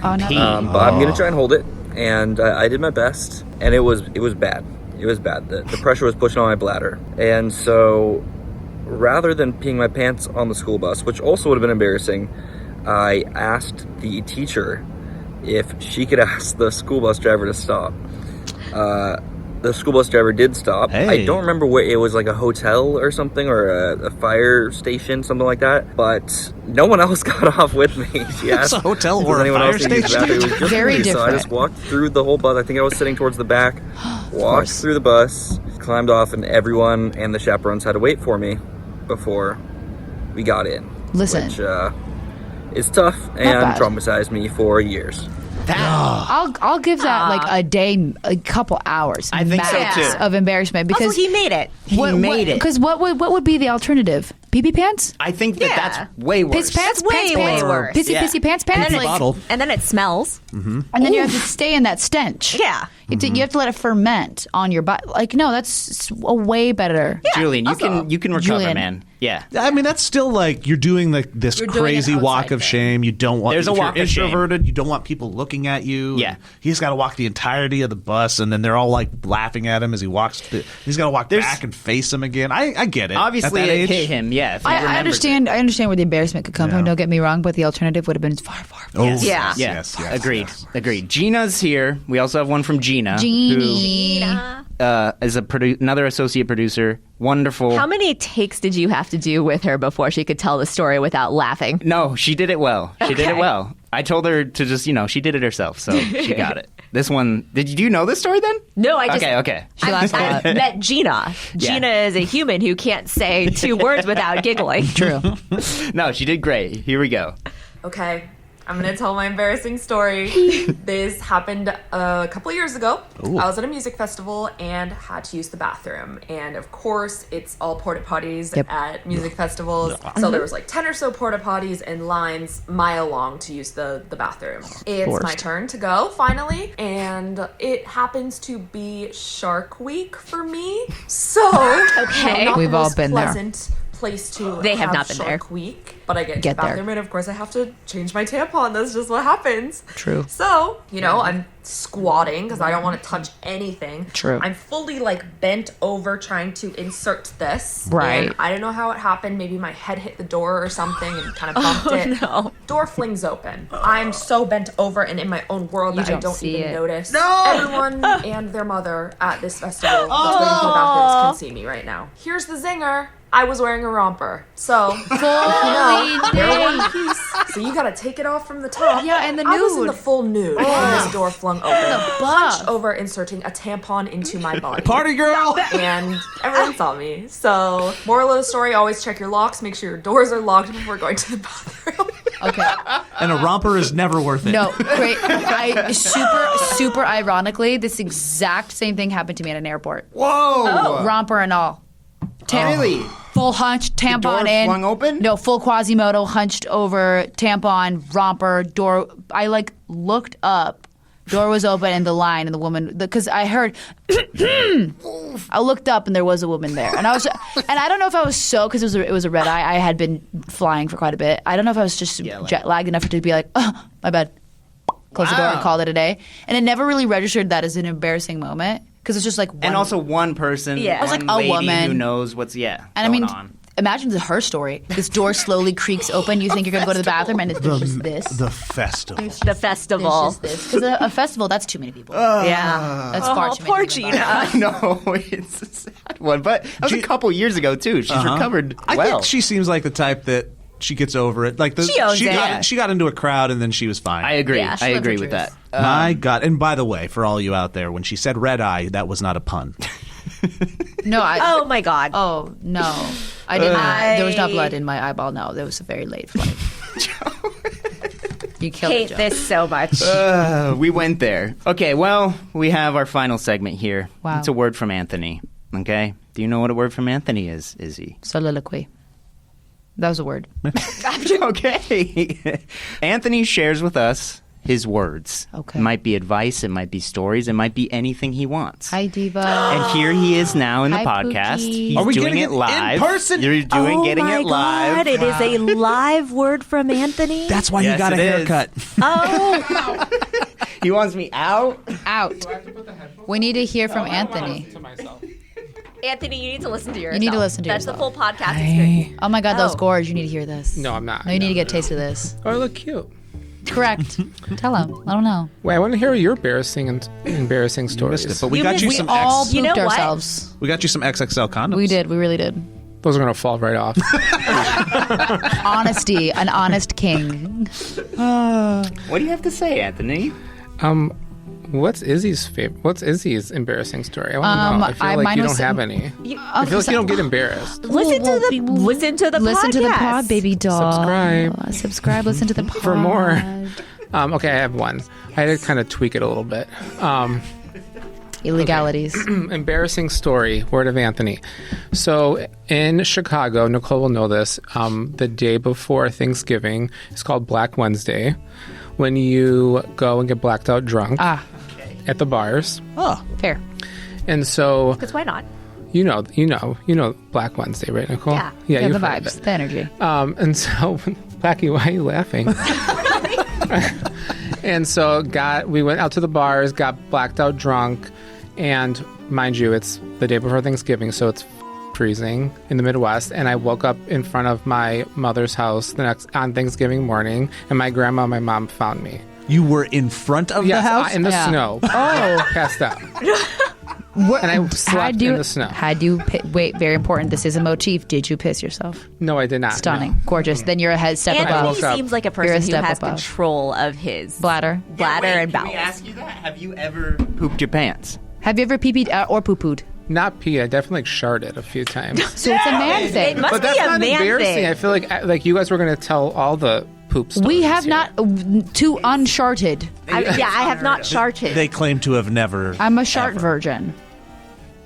Oh, no. But I'm gonna try and hold it, and I did my best, and it was bad. It was bad. The pressure was pushing on my bladder, and so rather than peeing my pants on the school bus, which also would have been embarrassing, I asked the teacher if she could ask the school bus driver to stop. The school bus driver did stop. Hey. I don't remember where it was, like a hotel or something, or a fire station, something like that. But no one else got off with me. She asked, a hotel "Does or a anyone fire else need to use the station?" bathroom?" It was just Very me, So I different. just walked through the whole bus. I think I was sitting towards the back. Walked through the bus, climbed off, and everyone and the chaperones had to wait for me before we got in. Listen. Which is tough and bad. traumatized me for years. I'll give that like a day, a couple hours. I think so, max too. Of embarrassment because Also, he made it. He made it. Because what would be the alternative? Pee pants? I think that Yeah. that's way worse. Piss pants? Way, Pants, way pants? worse. Pissy Yeah. pissy pants And pants? then, bottle. and then it smells. And then you have to stay in that stench. Yeah. You have to let it ferment on your body. Like, no, that's a way better. Julian, also- you can recover, Julian. man. Yeah. I mean, that's still like you're doing this You're doing crazy an walk outside of thing. shame. You don't want. There's a if you're walk of shame. introverted. You don't want people looking at you. Yeah. He's got to walk the entirety of the bus, and then they're all like laughing at him as he walks. He's got to walk back and face them again. I get it. Obviously, at that it age. hit him. Yeah. If he I remembers understand. I understand where the embarrassment could come from. Don't get me wrong, but the alternative would have been far, far. Oh, Yes. Yeah. It. Yeah. yes, Agreed. yes. Agreed. Gina's here. We also have one from Gina. Jeannie. Who is another associate producer. Wonderful. How many takes did you have to do with her before she could tell the story without laughing? No, she did it well. She did it Okay. well. I told her to just, she did it herself, so she got it. This one, did you know this story then? No, I just Okay. She laughs a I lot. met Gina. Gina is a human who can't say 2 words without giggling. True. No, she did great. Here we go. Okay, I'm gonna tell my embarrassing story. This happened a couple of years ago. I was at a music festival and had to use the bathroom. And of course, it's all porta potties Yep. at music festivals. So there was like 10 or so porta potties and lines mile long to use the bathroom. It's my Forced. turn to go finally, and it happens to be Shark Week for me. So Okay. not We've the all most been there. pleasant place to They have not been there. Shark Week, but I get to Get the there. bathroom and of course I have to change my tampon. That's just what happens. True. So, I'm squatting because I don't want to touch anything. True. I'm fully bent over trying to insert this. Right. And I don't know how it happened. Maybe my head hit the door or something and kind of bumped it. no. Door flings open. I'm so bent over and in my own world that I don't don't see even it. notice. Everyone and their mother at this festival that's waiting for the bathrooms can see me right now. Here's the zinger. I was wearing a romper. So, they're one piece. So you gotta take it off from the top. Yeah, and the I was in nude. the full nude when this door flung open. Hunched buff. over inserting a tampon into my body. Party girl. And everyone saw me. So, moral of the story, always check your locks. Make sure your doors are locked before going to the bathroom. Okay. And a romper is never worth it. No, great. Super ironically, this exact same thing happened to me at an airport. Whoa! Romper and all. Really? Full hunch, tampon door in. flung open? No, full Quasimodo, hunched over, tampon, romper, door. I looked up. Door was open and the line and the woman, because I heard, I looked up and there was a woman there. And I don't know if I was because it was a red eye. I had been flying for quite a bit. I don't know if I was just jet lagged enough to be like, oh, my bad. Close the door and called it a day. And it never really registered that as an embarrassing moment because it's just like one. And also one person, Yeah. one I was like, a lady woman. who knows what's And going on. Imagine her story. This door slowly creaks open. You think you're going to go to the bathroom, and it's just this. The festival. The festival. Because a festival, that's too many people. Yeah. That's far too many Poor people. Gina. I know, it's a sad one. But that was a couple years ago, too. She's recovered I well. think she seems like the type that she gets over it. Like She owns it. She got into a crowd and then she was fine. I agree. Yeah, she I lived her agree with that. truth. My God. And by the way, for all you out there, when she said red eye, that was not a pun. No, Oh my God. Oh, no. I didn't. There was no blood in my eyeball. No, there was a very late flight. You killed Hate it, Joe. this so much. We went there. Okay, well, we have our final segment here. Wow. It's a word from Anthony. Okay? Do you know what a word from Anthony is, Izzy? Soliloquy. That was a word. Okay. Anthony shares with us his words. Okay. It might be advice, it might be stories, it might be anything he wants. Hi, Diva. And here he is now in the Hi, podcast. Pookie. He's Are we doing getting it it in live. person? You're getting it live. God, it is a live word from Anthony. That's why Yes, you got a it is. haircut. Oh, He wants me out. Out. We need to hear from Anthony. Anthony, you need to listen to yourself. You need to listen to That's yourself. the full podcast experience. Oh my God, those Oh. gores. You need to hear this. No, I'm not. No, you need to get a taste of this. Oh, I look cute. Correct. Tell him. I don't know. Wait, I want to hear your embarrassing stories. Missed it, but we You got missed you it. some All You know pooped what? ourselves. we got you some XXL condoms. We did. We really did. Those are gonna fall right off. Honesty. An honest king. What do you have to say, Anthony? What's Izzy's embarrassing story? I want to know. I feel like mine you was- don't have any. I feel like you don't get embarrassed. Listen to the Listen to the podcast. pod, baby doll. Subscribe. Subscribe. Listen to the pod. For more. Okay, I have one. I had to kind of tweak it a little bit. Illegalities. Embarrassing story, word of Anthony. So in Chicago, Nicole will know this, the day before Thanksgiving, it's called Black Wednesday, when you go and get blacked out drunk at the bars. Oh, Fair. And so, Because why not? you know Black Wednesday, right, Nicole? Yeah. Yeah, The you've heard of vibes. it. The energy. And so, Plachy, why are you laughing? And so, we went out to the bars, got blacked out drunk, and mind you, it's the day before Thanksgiving, so it's freezing in the Midwest. And I woke up in front of my mother's house on Thanksgiving morning, and my grandma and my mom found me. you were in front of the house? In the Yeah. snow. Oh, passed out. And I slept in the snow. Wait, very important. This is a motif. Did you piss yourself? No, I did not. Stunning. no. Gorgeous. Then you're a step Anthony above. woke up. seems like a You're a person who step has above. control of his Bladder. bladder and Can we bowels. ask you that? Have you ever pooped your pants? Have you ever pee-peed or poo-pooed? Not pee. I definitely sharted a few times. So it's a man thing. It must But be that's a not man embarrassing. thing. I feel like you guys were going to tell all the poop stories. We have here. not too uncharted. I have not sharted. They claim to have never. I'm a shart virgin.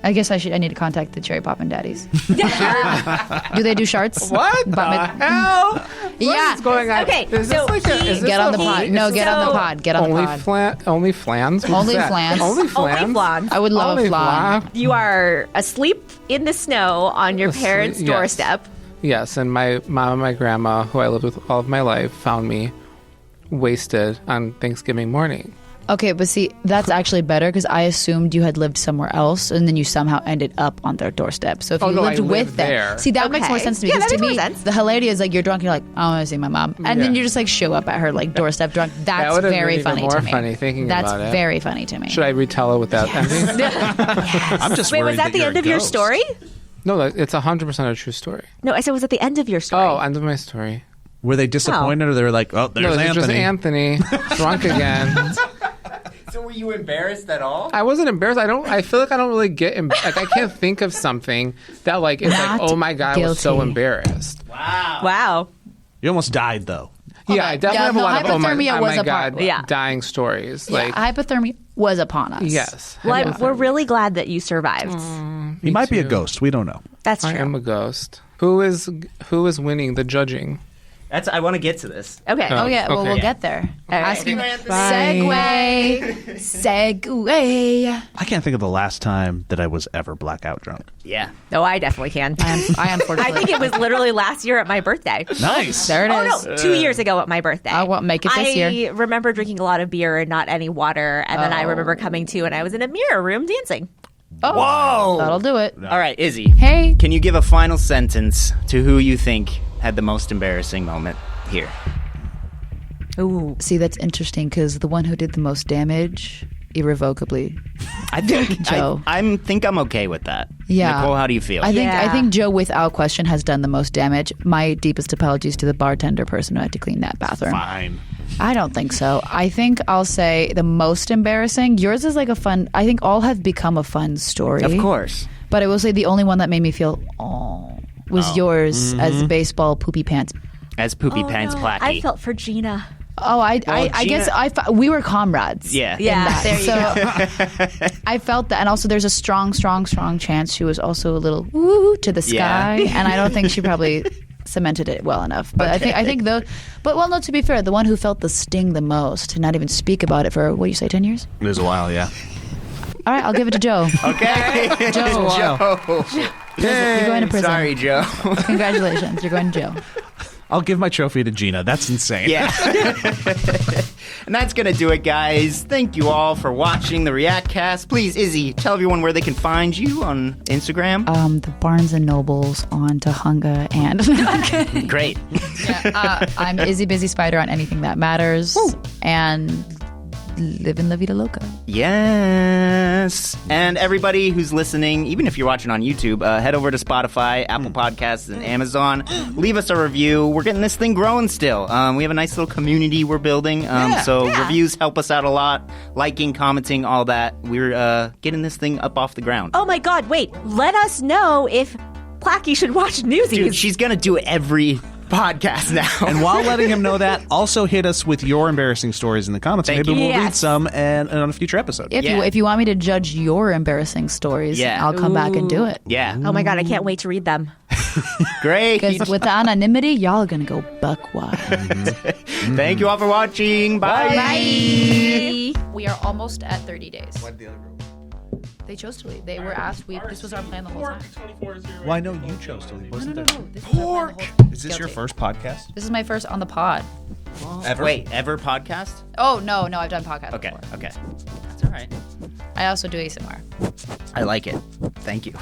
I guess I need to contact the Cherry Poppin' Daddies. Do they do sharts? What the Bat mit- hell? Yeah. What's going on? Okay, Is so this like he- is this Get on the a- pod. No, get on the pod. Get on the pod. Only flans? What's Only that? flans. Only Only flans? blonde. I would love Only a flan. flan? You are asleep in the snow on your Asleep, parents' yes. doorstep. Yes, and my mom and my grandma, who I lived with all of my life, found me wasted on Thanksgiving morning. Okay, but see, that's actually better because I assumed you had lived somewhere else and then you somehow ended up on their doorstep. So if Oh, you no, lived I with lived them, there. see, that makes more Okay. sense to me. Yeah, Because that to makes me, more sense. the hilarity is like you're drunk, and you're like, I want to see my mom, and then Yeah. you just like show up at her like doorstep drunk. That's would've been very even funny more to me. funny thinking That's about it. very funny to me. Should I retell it with that ending? I'm just Wait, worried was that the you're end a of your ghost. story? No, it's 100% a true story. No, I said was at the end of your story. Oh, end of my story. Were they disappointed or they were like, oh, there's No, it's just Anthony? Anthony, drunk again. So were you embarrassed at all? I wasn't embarrassed. I feel like I don't really get like I can't think of something that like is Not like, oh my god, I was so guilty. embarrassed. Wow. Wow. You almost died, though. Yeah, I definitely have a no, lot of hypothermia was my a part. God, Yeah. dying stories. Yeah, Like, hypothermia was upon us. yes. Well, we're really glad that you survived. He might be a ghost. We don't know. That's I true. am a ghost. Who is winning the judging? I want to get to this. Okay. Oh yeah, well Okay. we'll get there. All right. Asking segue. I can't think of the last time that I was ever blackout drunk. Yeah. No, I definitely can. I unfortunately. I think it was literally last year at my birthday. Nice. There it Oh is. no, 2 years ago at my birthday. I won't make it this year. I remember drinking a lot of beer and not any water, and then I remember coming to, and I was in a mirror room dancing. Oh, Whoa. that'll do it. All right, Izzy. Hey. Can you give a final sentence to who you think had the most embarrassing moment here? Ooh. See, that's interesting because the one who did the most damage, irrevocably. I think Joe. I think I'm okay with that. Yeah. Nicole, how do you feel? I Yeah. think Joe, without question, has done the most damage. My deepest apologies to the bartender person who had to clean that bathroom. Fine. I don't think so. I think I'll say the most embarrassing. Yours is like a fun. I think all have become a fun story. Of course. But I will say the only one that made me feel was yours as baseball poopy pants. As Poopy Pants Plachy. I felt for Gina. Oh, I Gina- guess we were comrades. Yeah. Yeah, there you go. I felt that, and also there's a strong chance she was also a little woo to the sky, Yeah. and I don't think she probably cemented it well enough. But I think though, but well, no. To be fair, the one who felt the sting the most to not even speak about it for what you say 10 years. It was a while, yeah. All right, I'll give it to Joe. Okay. Joe. You're going to prison. Sorry, Joe. Congratulations, you're going to jail. I'll give my trophy to Gina. That's insane. Yeah. And that's going to do it, guys. Thank you all for watching the ReactCast. Please, Izzy, tell everyone where they can find you on Instagram. The Barnes and Nobles on Tahunga and Great. I'm Izzy Busy Spider on anything that matters and living La Vida Loca. Yes. And everybody who's listening, even if you're watching on YouTube, head over to Spotify, Apple Podcasts, and Amazon. Leave us a review. We're getting this thing growing still. We have a nice little community we're building. So reviews help us out a lot. Liking, commenting, all that. We're getting this thing up off the ground. Oh my God! Wait, let us know if Plachy should watch Newsies. Dude, she's going to do it every podcast now. And while letting him know that, also hit us with your embarrassing stories in the comments. Thank Maybe you. we'll read Yes. some and on a future episode. If you want me to judge your embarrassing stories, Yeah. I'll come back and do it. Yeah. Oh my God! I can't wait to read them. Great. Because with the anonymity, y'all are gonna go buck wild. Thank you all for watching. Bye. Bye. We are almost at 30 days. Why did the other group? They chose to leave. They were asked. This was our plan the whole time. Well, I know you chose to leave. Wasn't there? This was our plan the whole time. Is this your Guilty. first podcast? This is my first on the pod. Ever? Wait, ever podcast? Oh no, I've done podcasts Okay, before. okay. That's all right. I also do ASMR. I like it. Thank you.